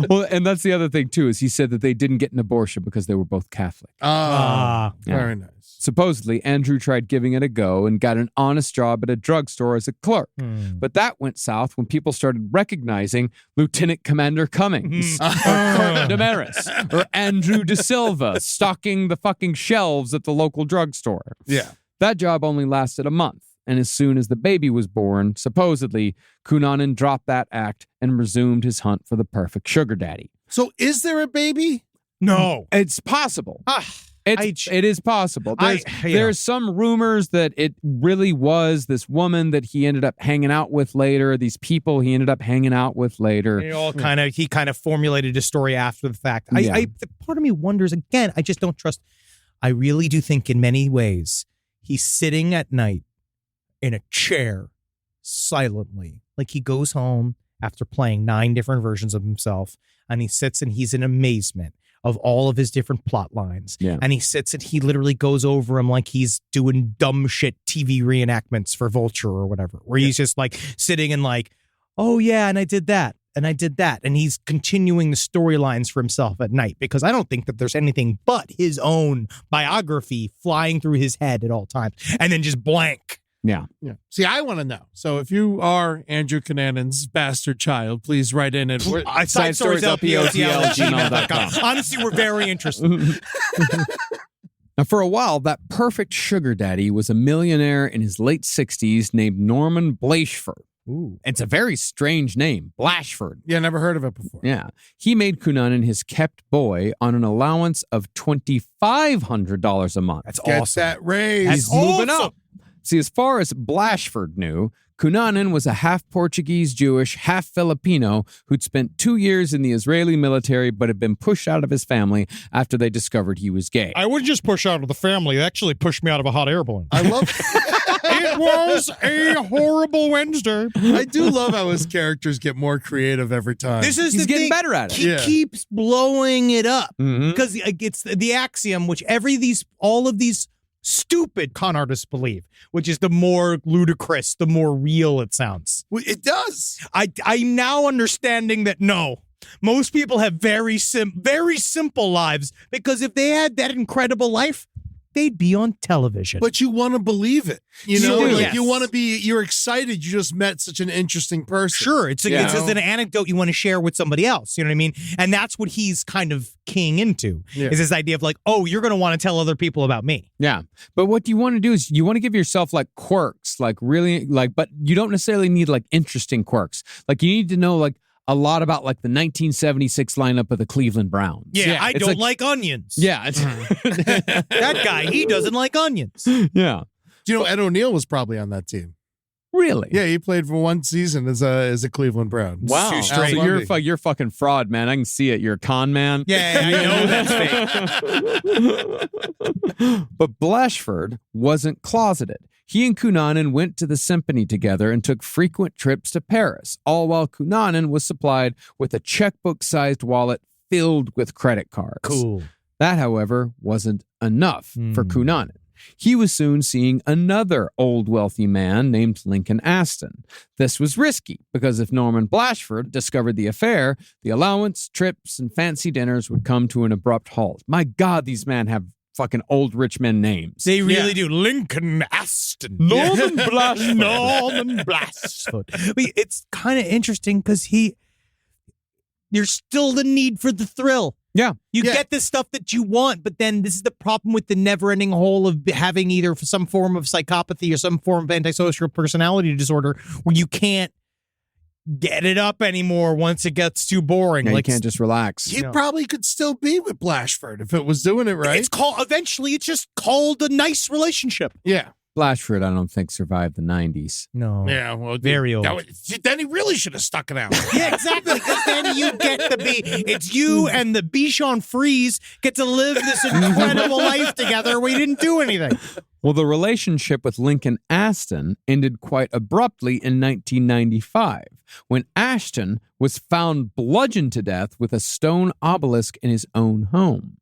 Well, and that's the other thing, too, is he said that they didn't get an abortion because they were both Catholic. Very nice. Supposedly, Andrew tried giving it a go and got an honest job at a drugstore as a clerk. But that went south when people started recognizing Lieutenant Commander Cummings, or Kurt Damaris, or Andrew De Silva stocking the fucking shelves at the local drugstore. Yeah. That job only lasted a month. And as soon as the baby was born, supposedly, Cunanan dropped that act and resumed his hunt for the perfect sugar daddy. So is there a baby? No. It's possible. It is possible. I- There's some rumors that it really was this woman that he ended up hanging out with later, these people he ended up hanging out with later. He kind of formulated a story after the fact. Yeah. Part of me wonders, again, I just don't trust. I really do think in many ways he's sitting at night in a chair silently. Like he goes home after playing 9 different versions of himself and he sits and he's in amazement of all of his different plot lines. Yeah. And he sits and he literally goes over him like he's doing dumb shit TV reenactments for Vulture or whatever, where he's just like sitting and like, oh yeah, and I did that. And I did that. And he's continuing the storylines for himself at night because I don't think that there's anything but his own biography flying through his head at all times. And then just blank. Yeah. Yeah. See, I want to know. So if you are Andrew Cunanan's bastard child, please write in at Side stories LPOTL@gmail.com. Honestly, we're very interested. Now, for a while, that perfect sugar daddy was a millionaire in his late 60s named Norman Blashford. Ooh. It's a very strange name, Blashford. Yeah, never heard of it before. Yeah. He made Cunanan his kept boy on an allowance of $2,500 a month. That's Get awesome. that raise. He's moving up. See, as far as Blashford knew, Cunanan was a half Portuguese Jewish, half Filipino who'd spent 2 years in the Israeli military but had been pushed out of his family after they discovered he was gay. I wouldn't just push out of the family. It actually pushed me out of a hot air balloon. I love It was a horrible Wednesday. I do love how his characters get more creative every time. This is He's the getting thing. better at it. He Yeah. keeps blowing it up Mhm. because it's the axiom which all of these stupid con artists believe, which is the more ludicrous, the more real it sounds. It does. I'm now understanding that no, most people have very simple lives because if they had that incredible life, they'd be on television. But you want to believe it. You You know, do, like yes. you want to be, you're excited. You just met such an interesting person. Sure, it's Yeah. just an anecdote you want to share with somebody else. You know what I mean? And that's what he's kind of keying into, Yeah. is this idea of like, oh, you're going to want to tell other people about me. Yeah. But what you want to do is you want to give yourself like quirks, like really like, but you don't necessarily need like interesting quirks. Like you need to know like a lot about like the 1976 lineup of the Cleveland Browns. Yeah, I It's don't like onions. Yeah. That guy, he doesn't like onions. Yeah. Do you know Ed O'Neill was probably on that team? Really? Yeah, he played for one season as a Cleveland Brown. Wow. Too So straight. you're a fucking fraud, man. I can see it. You're a con man. Yeah, I know that's fake. But Blashford wasn't closeted. He and Cunanan went to the symphony together and took frequent trips to Paris, all while Cunanan was supplied with a checkbook-sized wallet filled with credit cards. Cool. That, however, wasn't enough for Cunanan. He was soon seeing another old wealthy man named Lincoln Aston. This was risky because if Norman Blashford discovered the affair, the allowance, trips, and fancy dinners would come to an abrupt halt. My God, these men have fucking old rich men names. They really do. Lincoln Aston. Norman Blashford. Norman Blashford. But it's kind of interesting because there's still the need for the thrill. Yeah. You Yeah. get the stuff that you want, but then this is the problem with the never-ending hole of having either some form of psychopathy or some form of antisocial personality disorder where you can't get it up anymore once it gets too boring. Yeah, like you can't just relax. He probably could still be with Blashford if it was doing it right. It's called eventually. It's just called a nice relationship. Yeah. Blashford, I don't think, survived the 90s. No. Yeah. Well, Very old. Then he really should have stuck it out. Yeah, exactly. Because then you get to be, it's you and the Bichon Frise get to live this incredible life together where you didn't do anything. Well, the relationship with Lincoln Aston ended quite abruptly in 1995 when Ashton was found bludgeoned to death with a stone obelisk in his own home.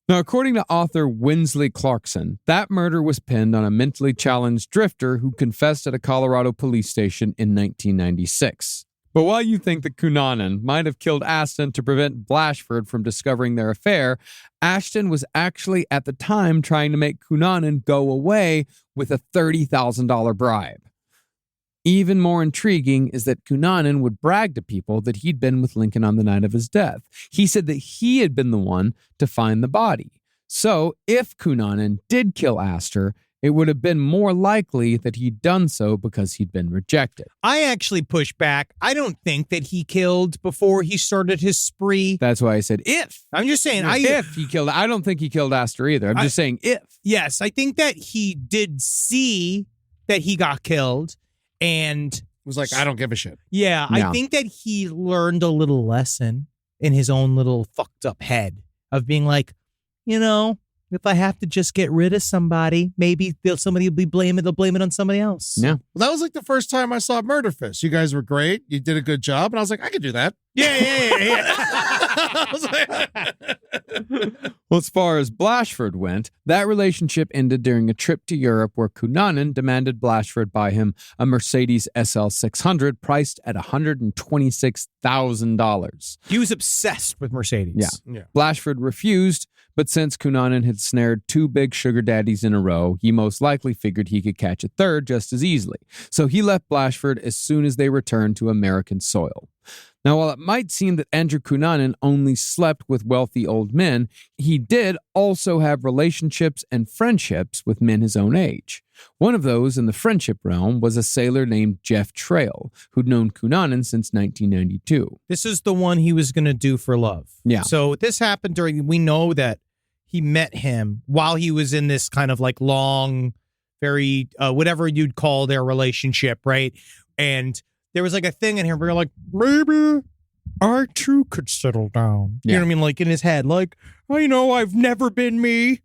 Now, according to author Winsley Clarkson, that murder was pinned on a mentally challenged drifter who confessed at a Colorado police station in 1996. But while you think that Cunanan might have killed Aston to prevent Blashford from discovering their affair, Ashton was actually at the time trying to make Cunanan go away with a $30,000 bribe. Even more intriguing is that Cunanan would brag to people that he'd been with Lincoln on the night of his death. He said that he had been the one to find the body. So if Cunanan did kill Astor, it would have been more likely that he'd done so because he'd been rejected. I actually push back. I don't think that he killed before he started his spree. That's why I said if. I'm just saying. If he killed, I don't think he killed Astor either. I'm just saying if. Yes, I think that he did see that he got killed. And was like, I don't give a shit. yeah, Yeah. I think that he learned a little lesson in his own little fucked up head of being like, you know, if I have to just get rid of somebody, maybe somebody will blame it on somebody else. Yeah. Well, that was like the first time I saw Murder Fist. You guys were great. You did a good job. And I was like, I could do that. Yeah. I was like, Well, as far as Blashford went, that relationship ended during a trip to Europe where Cunanan demanded Blashford buy him a Mercedes SL 600 priced at $126,000. He was obsessed with Mercedes. Yeah. Yeah. Blashford refused, but since Cunanan had snared two big sugar daddies in a row, he most likely figured he could catch a third just as easily. So he left Blashford as soon as they returned to American soil. Now, while it might seem that Andrew Cunanan only slept with wealthy old men, he did also have relationships and friendships with men his own age. One of those in the friendship realm was a sailor named Jeff Trail, who'd known Cunanan since 1992. This is the one he was going to do for love. Yeah. So this happened we know that he met him while he was in this kind of like long, very, whatever you'd call their relationship, right? And there was like a thing in here where you're like, maybe I too could settle down. You know what I mean? Like in his head, like, I know I've never been me,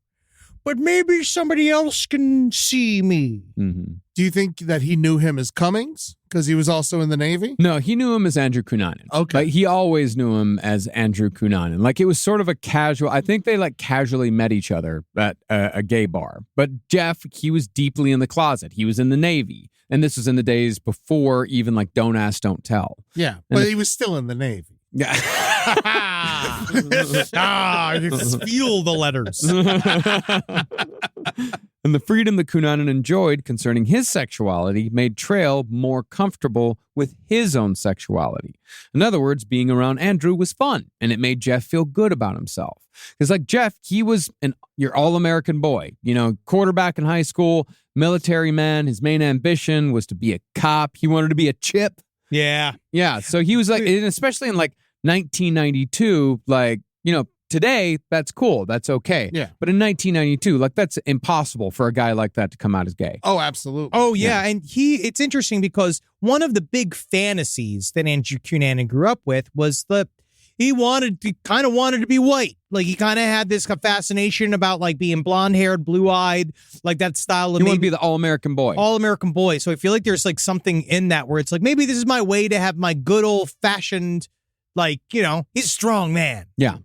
but maybe somebody else can see me. Mm-hmm. do you think that he knew him as Cummings because he was also in the Navy? No, he knew him as Andrew Cunanan. Okay. Like, he always knew him as Andrew Cunanan. Like, it was sort of a casual, I think they like casually met each other at a gay bar. But Jeff, he was deeply in the closet. He was in the Navy. And this was in the days before even like Don't Ask, Don't Tell. Yeah, but he was still in the Navy. Yeah. You feel the letters. And the freedom that Cunanan enjoyed concerning his sexuality made Trail more comfortable with his own sexuality. In other words, being around Andrew was fun, and it made Jeff feel good about himself. Because like Jeff, he was your all-American boy, quarterback in high school, military man. His main ambition was to be a cop. He wanted to be a chip. Yeah. Yeah, so he was like, and especially in like 1992, today, that's cool. That's okay. Yeah. But in 1992, that's impossible for a guy like that to come out as gay. Oh, absolutely. Oh, yeah. And it's interesting because one of the big fantasies that Andrew Cunanan grew up with was he kind of wanted to be white. Like, he kind of had this fascination about, like, being blonde-haired, blue-eyed, like that style of... You want to be the all-American boy. All-American boy. So I feel like there's, like, something in that where it's like, maybe this is my way to have my good old-fashioned, he's a strong man. Yeah.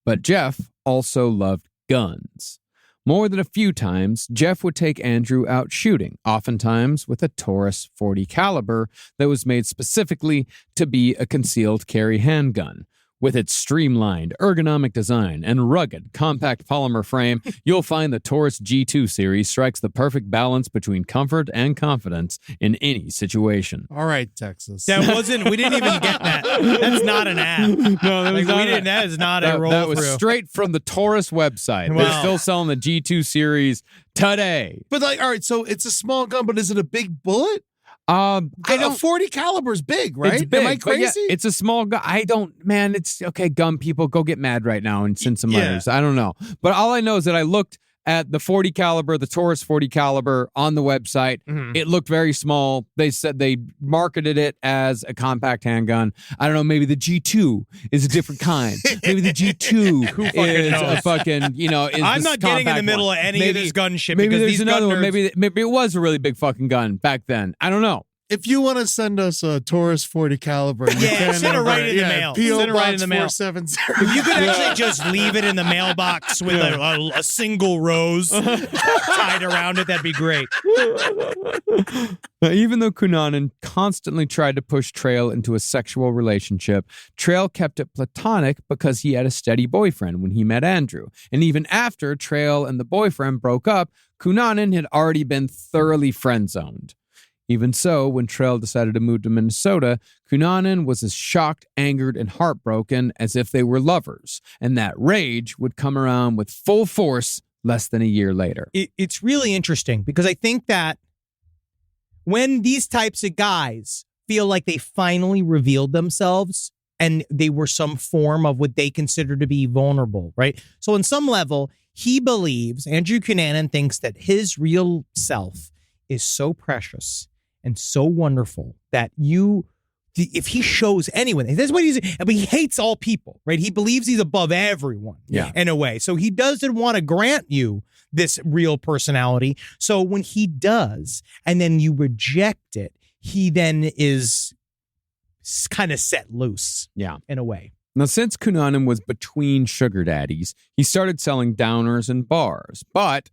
But Jeff also loved guns. More than a few times, Jeff would take Andrew out shooting, oftentimes with a Taurus .40 caliber that was made specifically to be a concealed carry handgun. With its streamlined, ergonomic design and rugged, compact polymer frame, you'll find the Taurus G2 series strikes the perfect balance between comfort and confidence in any situation. All right, Texas. We didn't even get that. That's not an ad. No, that is not a roll That was through. straight from the Taurus website. Wow. They're still selling the G2 series today. But all right, so it's a small gun, but is it a big bullet? I A don't. 40 caliber is big, right? It's big, Am I but yeah, crazy? it's a small gun. It's okay. Gun people, go get mad right now and send some letters. I don't know, but all I know is that I looked at the .40 caliber, the Taurus .40 caliber on the website. Mhm. It looked very small. They said they marketed it as a compact handgun. I don't know. Maybe the G2 is a different kind. Maybe the G2 is knows? a fucking, is I'm this not getting in the compact middle one. of any of this gun shit Maybe because there's these another gun one. nerds- Maybe it was a really big fucking gun back then. I don't know. If you want to send us a Taurus .40 caliber, you Yeah, can send it over- right in the mail. P.O. Send it right Box in the mail. 470. If you could actually just leave it in the mailbox with a single rose tied around it, that'd be great. Now, even though Cunanan constantly tried to push Trail into a sexual relationship, Trail kept it platonic because he had a steady boyfriend when he met Andrew. And even after Trail and the boyfriend broke up, Cunanan had already been thoroughly friend-zoned. Even so, when Trail decided to move to Minnesota, Cunanan was as shocked, angered, and heartbroken as if they were lovers, and that rage would come around with full force less than a year later. It's really interesting because I think that when these types of guys feel like they finally revealed themselves and they were some form of what they consider to be vulnerable, right? So on some level, Andrew Cunanan thinks that his real self is so precious and so wonderful that if he shows anyone, that's what but he hates all people, right? He believes he's above everyone in a way. So he doesn't want to grant you this real personality. So when he does, and then you reject it, he then is kind of set loose in a way. Now, since Cunanan was between sugar daddies, he started selling downers in bars, but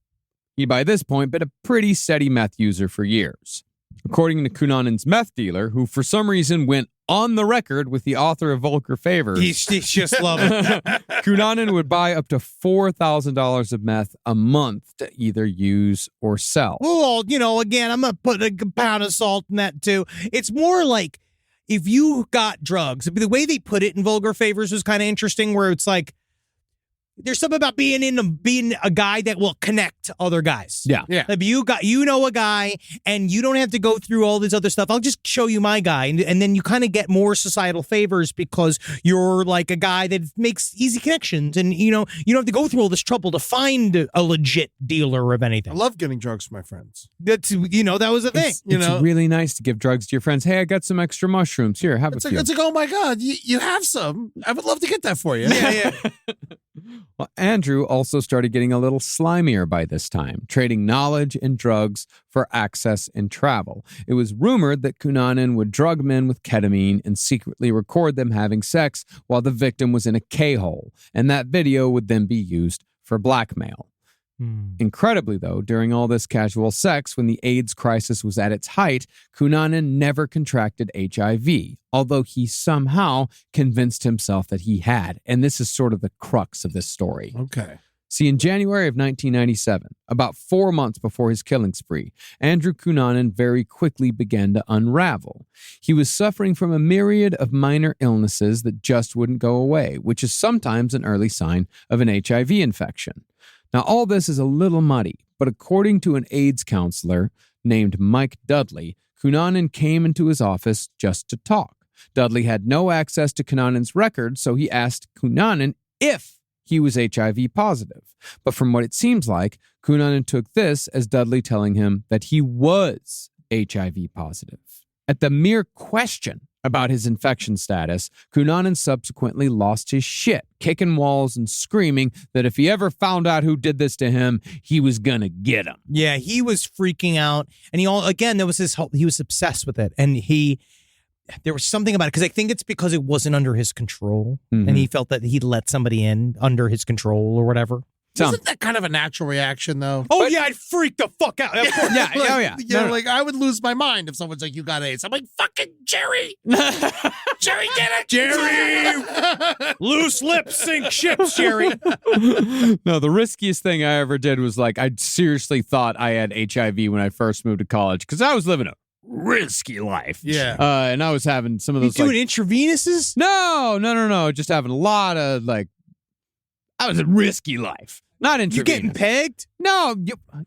he, by this point, been a pretty steady meth user for years. According to Cunanan's meth dealer, who for some reason went on the record with the author of Vulgar Favors, He's just loving it. Cunanan would buy up to $4,000 of meth a month to either use or sell. Well, again, I'm going to put a pound of salt in that too. It's more like if you got drugs, the way they put it in Vulgar Favors was kind of interesting, where it's like, there's something about being a guy that will connect other guys. Yeah. If you know a guy and you don't have to go through all this other stuff, I'll just show you my guy. And then you kind of get more societal favors because you're like a guy that makes easy connections. And, you don't have to go through all this trouble to find a legit dealer of I anything. love getting drugs for my friends. That was a thing. It's really nice to give drugs to your friends. Hey, I got some extra mushrooms. Here, have It's a like, few. it's like, oh my God, you have some. I would love to get that for you. Yeah. Well, Andrew also started getting a little slimier by this time, trading knowledge and drugs for access and travel. It was rumored that Cunanan would drug men with ketamine and secretly record them having sex while the victim was in a K-hole, and that video would then be used for blackmail. Incredibly, though, during all this casual sex, when the AIDS crisis was at its height, Cunanan never contracted HIV, although he somehow convinced himself that he had. And this is sort of the crux of this story. Okay. See, in January of 1997, about 4 months before his killing spree, Andrew Cunanan very quickly began to unravel. He was suffering from a myriad of minor illnesses that just wouldn't go away, which is sometimes an early sign of an HIV infection. Now, all this is a little muddy, but according to an AIDS counselor named Mike Dudley, Cunanan came into his office just to talk. Dudley had no access to Cunanan's records, so he asked Cunanan if he was HIV positive. But from what it seems like, Cunanan took this as Dudley telling him that he was HIV positive. At the mere question about his infection status, Cunanan subsequently lost his shit, kicking walls and screaming that if he ever found out who did this to him, he was gonna get him. Yeah, he was freaking out. And there was this whole, he was obsessed with it. And there was something about it, because I think it's because it wasn't under his control. Mhm. And he felt that he'd let somebody in under his control or whatever. Isn't that kind of a natural reaction, though? Oh, yeah, I'd freak the fuck out. Of course. Yeah, Like, oh yeah. You know, like, I would lose my mind if someone's like, you got AIDS. I'm like, fucking Jerry. Jerry, get it. Jerry! Loose lips sink ships, Jerry. No, the riskiest thing I ever did was like, I seriously thought I had HIV when I first moved to college because I was living a risky life. Yeah. And I was having some of You those doing like, intravenousness? No. Just having a lot of like, I was a risky life. Not You intravenous. getting pegged? No,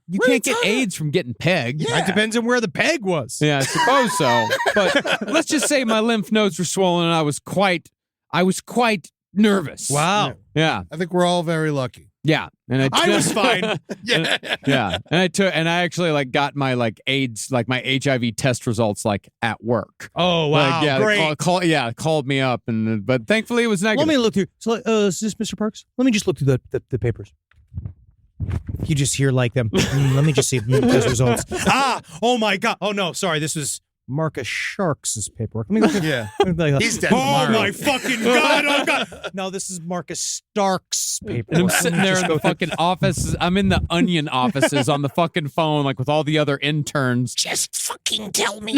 you can't get AIDS from getting pegged. Yeah. It depends on where the peg was. Yeah, I suppose so. But let's just say my lymph nodes were swollen and I was quite nervous. Wow. Yeah. I think we're all very lucky. Yeah. And I was fine. Yeah. Yeah. And I actually like got my like AIDS, like my HIV test results like at work. Oh, wow. Like, yeah, Great. called me up but thankfully it was negative. Let me look through. So, is this Mr. Parks? Let me just look through the papers. You just hear like them. Let me just see those results. Oh my God. Oh no, sorry. This was Marcus Sharks' paperwork. Let me go through. Yeah. Like, He's dead Oh tomorrow. my fucking God! Oh God! no, this is Marcus Stark's paperwork. And I'm sitting there in the Just go fucking office. I'm in the onion offices on the fucking phone, like with all the other interns. Just fucking tell me.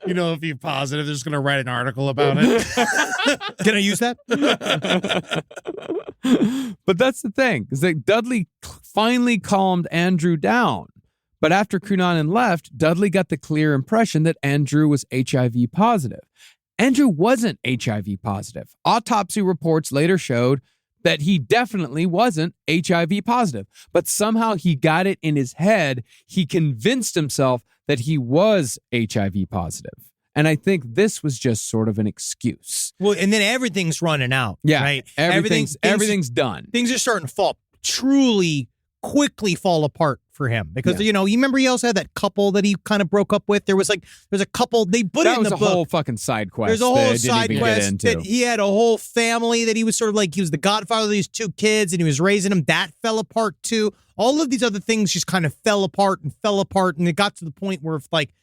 You know, if you're positive, they're just going to write an article about it. Can I use that? But that's the thing, is that Dudley finally calmed Andrew down. But after Cunanan left, Dudley got the clear impression that Andrew was HIV positive. Andrew wasn't HIV positive. Autopsy reports later showed that he definitely wasn't HIV positive. But somehow he got it in his head. He convinced himself that he was HIV positive. And I think this was just sort of an excuse. Well, and then everything's running out. Yeah, Right? everything's done. Things are starting to truly quickly fall apart for him because, Yeah. you remember he also had that couple that he kind of broke up with. There's a couple, they put That it in was the a book. whole fucking side quest. There's a that I whole didn't side even quest get into. that he had a whole family that he was sort of like, he was the godfather of these two kids and he was raising them. That fell apart too. All of these other things just kind of fell apart. And it got to the point where if like,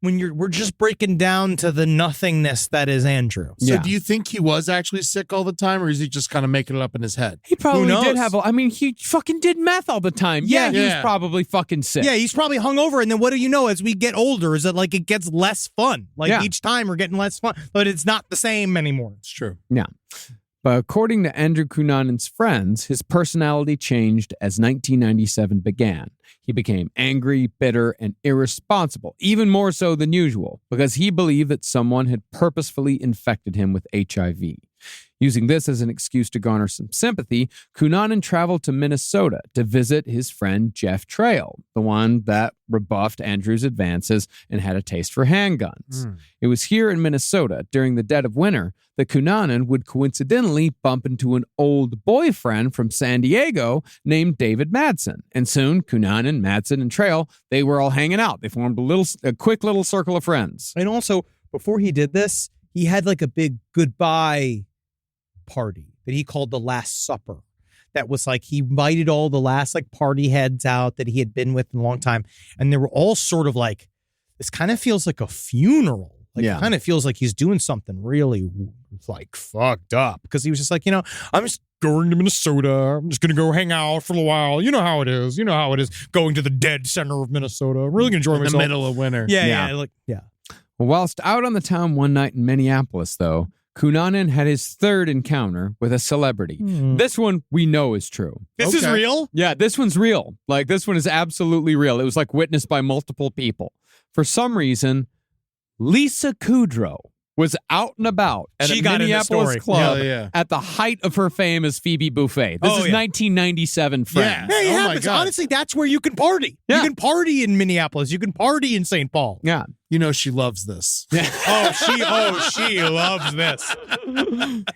we're just breaking down to the nothingness that is Andrew. So Yeah. do you think he was actually sick all the time, or is he just kind of making it up in his head? He probably knows? did have. He fucking did meth all the time. Yeah, he was Yeah. probably fucking sick. Yeah, he's probably hungover. And then what do you know? As we get older, is that like it gets less fun. Like Yeah. each time we're getting less fun, but it's not the same anymore. It's true. But according to Andrew Cunanan's friends, his personality changed as 1997 began. He became angry, bitter, and irresponsible, even more so than usual, because he believed that someone had purposefully infected him with HIV. Using this as an excuse to garner some sympathy, Cunanan traveled to Minnesota to visit his friend Jeff Trail, the one that rebuffed Andrew's advances and had a taste for handguns. It was here in Minnesota, during the dead of winter, that Cunanan would coincidentally bump into an old boyfriend from San Diego named David Madsen. And soon, Cunanan, Madsen, and Trail, they were all hanging out. They formed a quick little circle of friends. And also, before he did this, he had like a big goodbye party that he called the Last Supper. That was like, he invited all the last like party heads out that he had been with in a long time. And they were all sort of like, this kind of feels like a funeral. Like, Yeah. it kind of feels like he's doing something really like fucked up. Because he was just like, I'm just Going to Minnesota. I'm just gonna go hang out for a while. You know how it is. Going to the dead center of Minnesota. I'm really gonna enjoy In the myself. middle of winter. yeah. Well, whilst out on the town one night in Minneapolis, though, Cunanan had his third encounter with a celebrity. This one we know is true. This is real? Yeah, this one's real. Like, this one is absolutely real. It was like witnessed by multiple people. For some reason, Lisa Kudrow was out and about at She a got in the Minneapolis story. club Hell yeah. at the height of her fame as Phoebe Buffay. This is 1997 Friends. Hey, it Oh my happens. God. Honestly, that's where you can party. Yeah. You can party in Minneapolis. You can party in St. Paul. Yeah. You know she loves this. She loves this.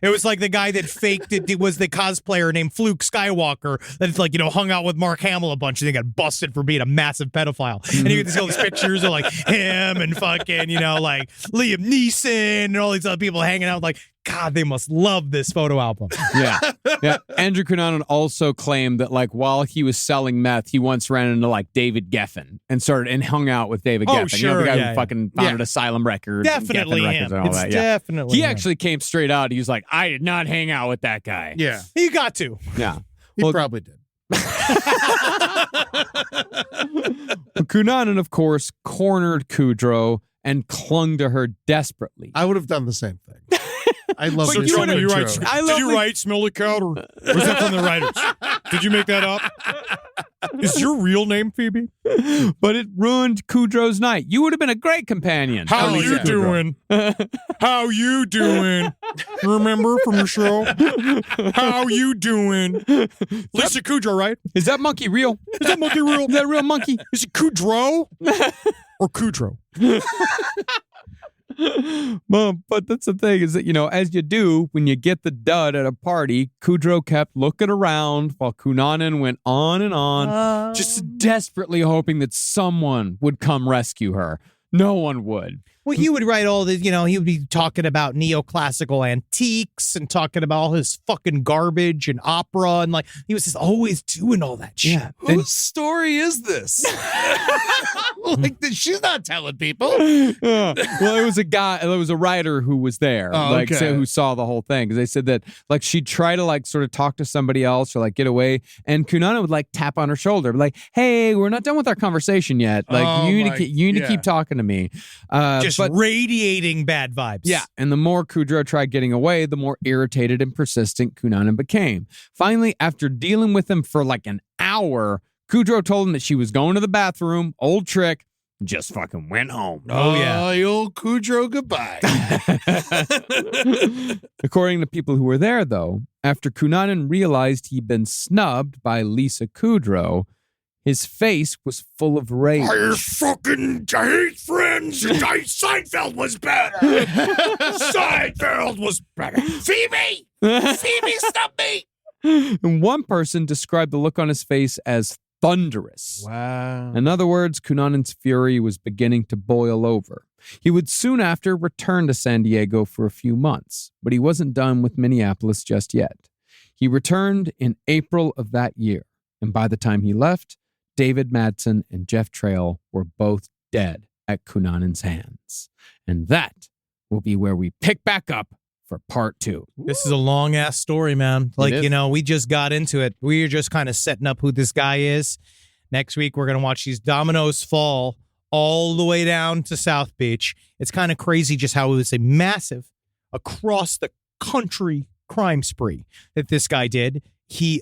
It was like the guy that faked it. It was the cosplayer named Fluke Skywalker that's like, hung out with Mark Hamill a bunch and they got busted for being a massive pedophile. And you get all these pictures of like him and fucking, like Liam Neeson and all these other people hanging out. Like, God, they must love this photo album. Yeah. Andrew Cunanan also claimed that, like, while he was selling meth, he once ran into, like, David Geffen and hung out with David Geffen. Sure, the guy yeah, who fucking founded Asylum Records. and Definitely Geffen Records him. and all It's that. Yeah. definitely He him. actually came straight out. He was like, I did not hang out with that guy. Yeah, You got to. Yeah. he Well- probably did. Cunanan, of course, cornered Kudrow and clung to her desperately. I would have done the same thing. I love So Lisa you write, Kudrow. did you write Smelly Cow or was that from the writers? Did you make that up? Is your real name Phoebe? But it ruined Kudrow's night. You would have been a great companion. How to Lisa you Kudrow. doing? How you doing? Remember from the show? How you doing? Lisa Kudrow, right? Is that monkey real? Is that monkey real? Is that a real monkey? Is it Kudrow or Kudrow? But that's the thing is that, as you do when you get the dud at a party, Kudrow kept looking around while Cunanan went on and on, just desperately hoping that someone would come rescue her. No one would. Well, he would write all the, he would be talking about neoclassical antiques and talking about all his fucking garbage and opera. And like, he was just always doing all that shit. Yeah. Whose story is this? She's not telling people. Yeah. Well, it was a guy, it was a writer who was there, who saw the whole thing. Because they said that, like, she'd try to, like, sort of talk to somebody else or, like, get away. And Cunanan would, like, tap on her shoulder, be like, hey, we're not done with our conversation yet. Like, you need to keep talking to me. Just radiating bad vibes. Yeah, and the more Kudrow tried getting away, the more irritated and persistent Cunanan became. Finally, after dealing with him for like an hour, Kudrow told him that she was going to the bathroom, old trick, just fucking went home. Oh, yeah. Old Kudrow, goodbye. According to people who were there, though, after Cunanan realized he'd been snubbed by Lisa Kudrow, his face was full of rage. I hate Friends. Seinfeld was better. Seinfeld was better. Phoebe! Phoebe, stop me! And one person described the look on his face as thunderous. Wow. In other words, Cunanan's fury was beginning to boil over. He would soon after return to San Diego for a few months, but he wasn't done with Minneapolis just yet. He returned in April of that year, and by the time he left, David Madsen and Jeff Trail were both dead at Cunanan's hands. And that will be where we pick back up for part 2. This is a long ass story, man. Like, It is. We just got into it. We're just kind of setting up who this guy is. Next week, we're going to watch these dominoes fall all the way down to South Beach. It's kind of crazy just how it was a massive across the country crime spree that this guy did. He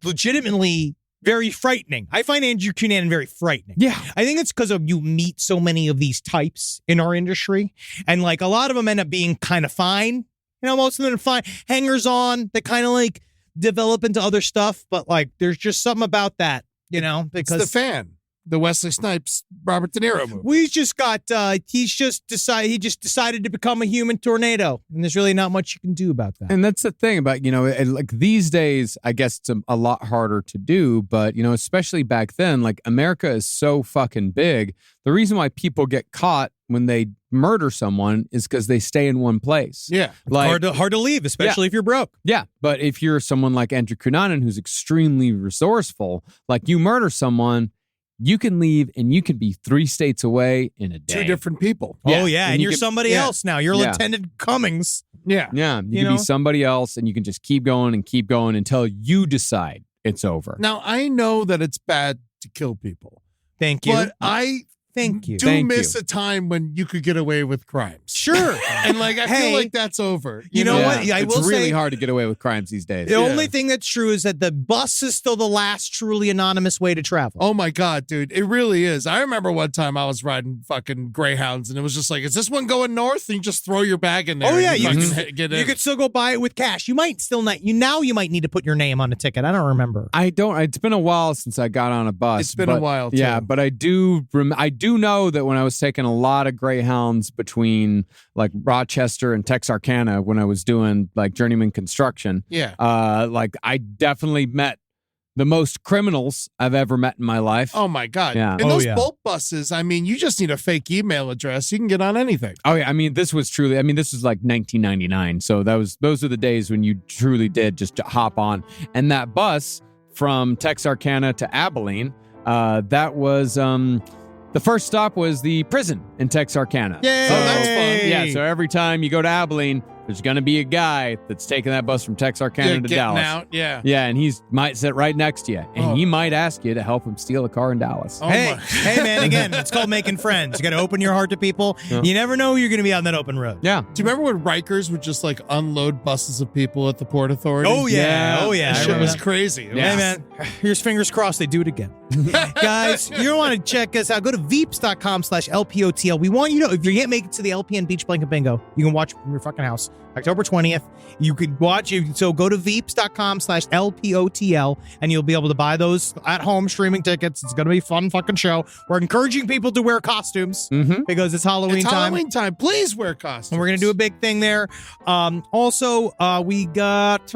legitimately very frightening. I find Andrew Cunanan very frightening. Yeah. I think it's because of you meet so many of these types in our industry, and like a lot of them end up being kind of fine. Most of them are fine. Hangers on that kind of like develop into other stuff, but like there's just something about that, because It's the Fan, the Wesley Snipes, Robert De Niro movie. we just got he just decided to become a human tornado, and there's really not much you can do about that. And that's the thing about, like these days, I guess it's a lot harder to do, but, especially back then, like America is so fucking big. The reason why people get caught when they murder someone is because they stay in one place. Yeah. Like, hard to leave, especially if you're broke. yeah, but if you're someone like Andrew Cunanan who's extremely resourceful, like you murder someone, you can leave and you can be 3 states away in a day. 2 different people. Yeah, Oh yeah, and and you you're can- somebody yeah. else now. You're Yeah. Lieutenant Cummings. Yeah. Yeah, you You can know? be somebody else and you can just keep going until you decide it's over. Now, I know that it's bad to kill people, Thank you. but I Thank you. do Thank miss you. a time when you could get away with crimes. Sure. And like, I Hey, feel like that's over. you know Yeah. what? I it's will really say hard to get away with crimes these days. the only thing that's true is that the bus is still the last truly anonymous way to travel. Oh my God, dude. It really is. I remember one time I was riding fucking Greyhounds and it was just like, is this one going north? And you just throw your bag in there. Oh, yeah, and you fucking can- get in. You could still go buy it with cash. You might still not. You might need to put your name on a ticket. I don't remember. I don't. It's been a while since I got on a bus. It's been a while, too. Yeah, but I do know that when I was taking a lot of Greyhounds between like Rochester and Texarkana when I was doing like journeyman construction. Yeah. Like I definitely met the most criminals I've ever met in my life. Oh my God. Yeah. And Oh, those yeah. Bolt buses, I mean, you just need a fake email address. You can get on anything. Oh yeah, I mean this was like 1999. So those are the days when you truly did just hop on. And that bus from Texarkana to Abilene, that was the first stop was the prison in Texarkana. Yay! So, that's fun. Yeah, so every time you go to Abilene, there's going to be a guy that's taking that bus from Texarkana You're to getting Dallas. out. Yeah. Yeah, and he might sit right next to you, and Oh. he might ask you to help him steal a car in Dallas. Oh Hey, my. hey, man! Again, it's called making friends. You got to open your heart to people. Yeah. You never know who you're going to be on that open road. Yeah. Do you remember when Rikers would just like unload buses of people at the Port Authority? Oh yeah, Yeah. oh yeah. That I shit remember was that. crazy. It Yeah. was- Hey man, here's fingers crossed they do it again. Guys, you want to check us out, go to veeps.com/LPOTL. We want you to know, if you can't make it to the LPN Beach Blanket Bingo, you can watch from your fucking house. October 20th. You could watch it. So go to veeps.com/LPOTL and you'll be able to buy those at home streaming tickets. It's going to be a fun fucking show. We're encouraging people to wear costumes Mm-hmm. because it's Halloween It's time. Halloween time. Please wear costumes. And we're going to do a big thing there. Also, we got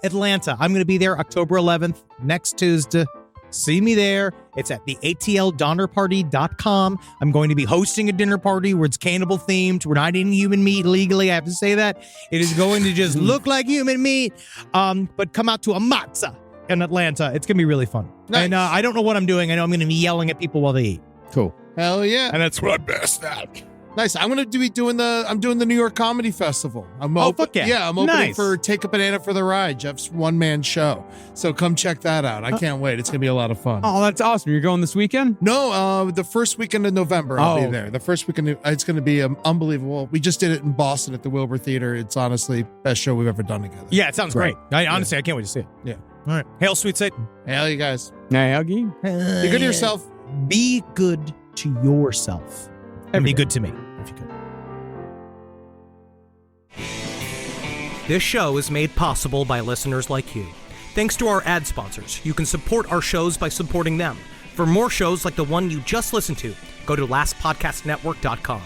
Atlanta. I'm going to be there October 11th, next Tuesday. See me there. It's at the ATLDonnerparty.com. I'm going to be hosting a dinner party where it's cannibal themed. We're not eating human meat legally. I have to say that. It is going to just look like human meat. But come out to a matzah in Atlanta. It's going to be really fun. Nice. And I don't know what I'm doing. I know I'm going to be yelling at people while they eat. Cool. Hell yeah. And that's what I'm best at. Nice. I'm gonna be doing the New York Comedy Festival. I'm fuck yeah. Yeah, I'm opening Nice. for Take a Banana for the Ride, Jeff's one-man show. So come check that out. I can't wait. It's gonna be a lot of fun. Oh, that's awesome. You're going this weekend? No, the first weekend of November I'll Oh. be there. The first weekend, it's going to be unbelievable. We just did it in Boston at the Wilbur Theater. It's honestly best show we've ever done together. Yeah, it sounds great. Honestly, I can't wait to see it. Yeah. All right. Hail, sweet Satan. Hell, you guys. Hey, Huggy. Be good to yourself. Be good to yourself. And be good to me, if you could. This show is made possible by listeners like you. Thanks to our ad sponsors, you can support our shows by supporting them. For more shows like the one you just listened to, go to lastpodcastnetwork.com.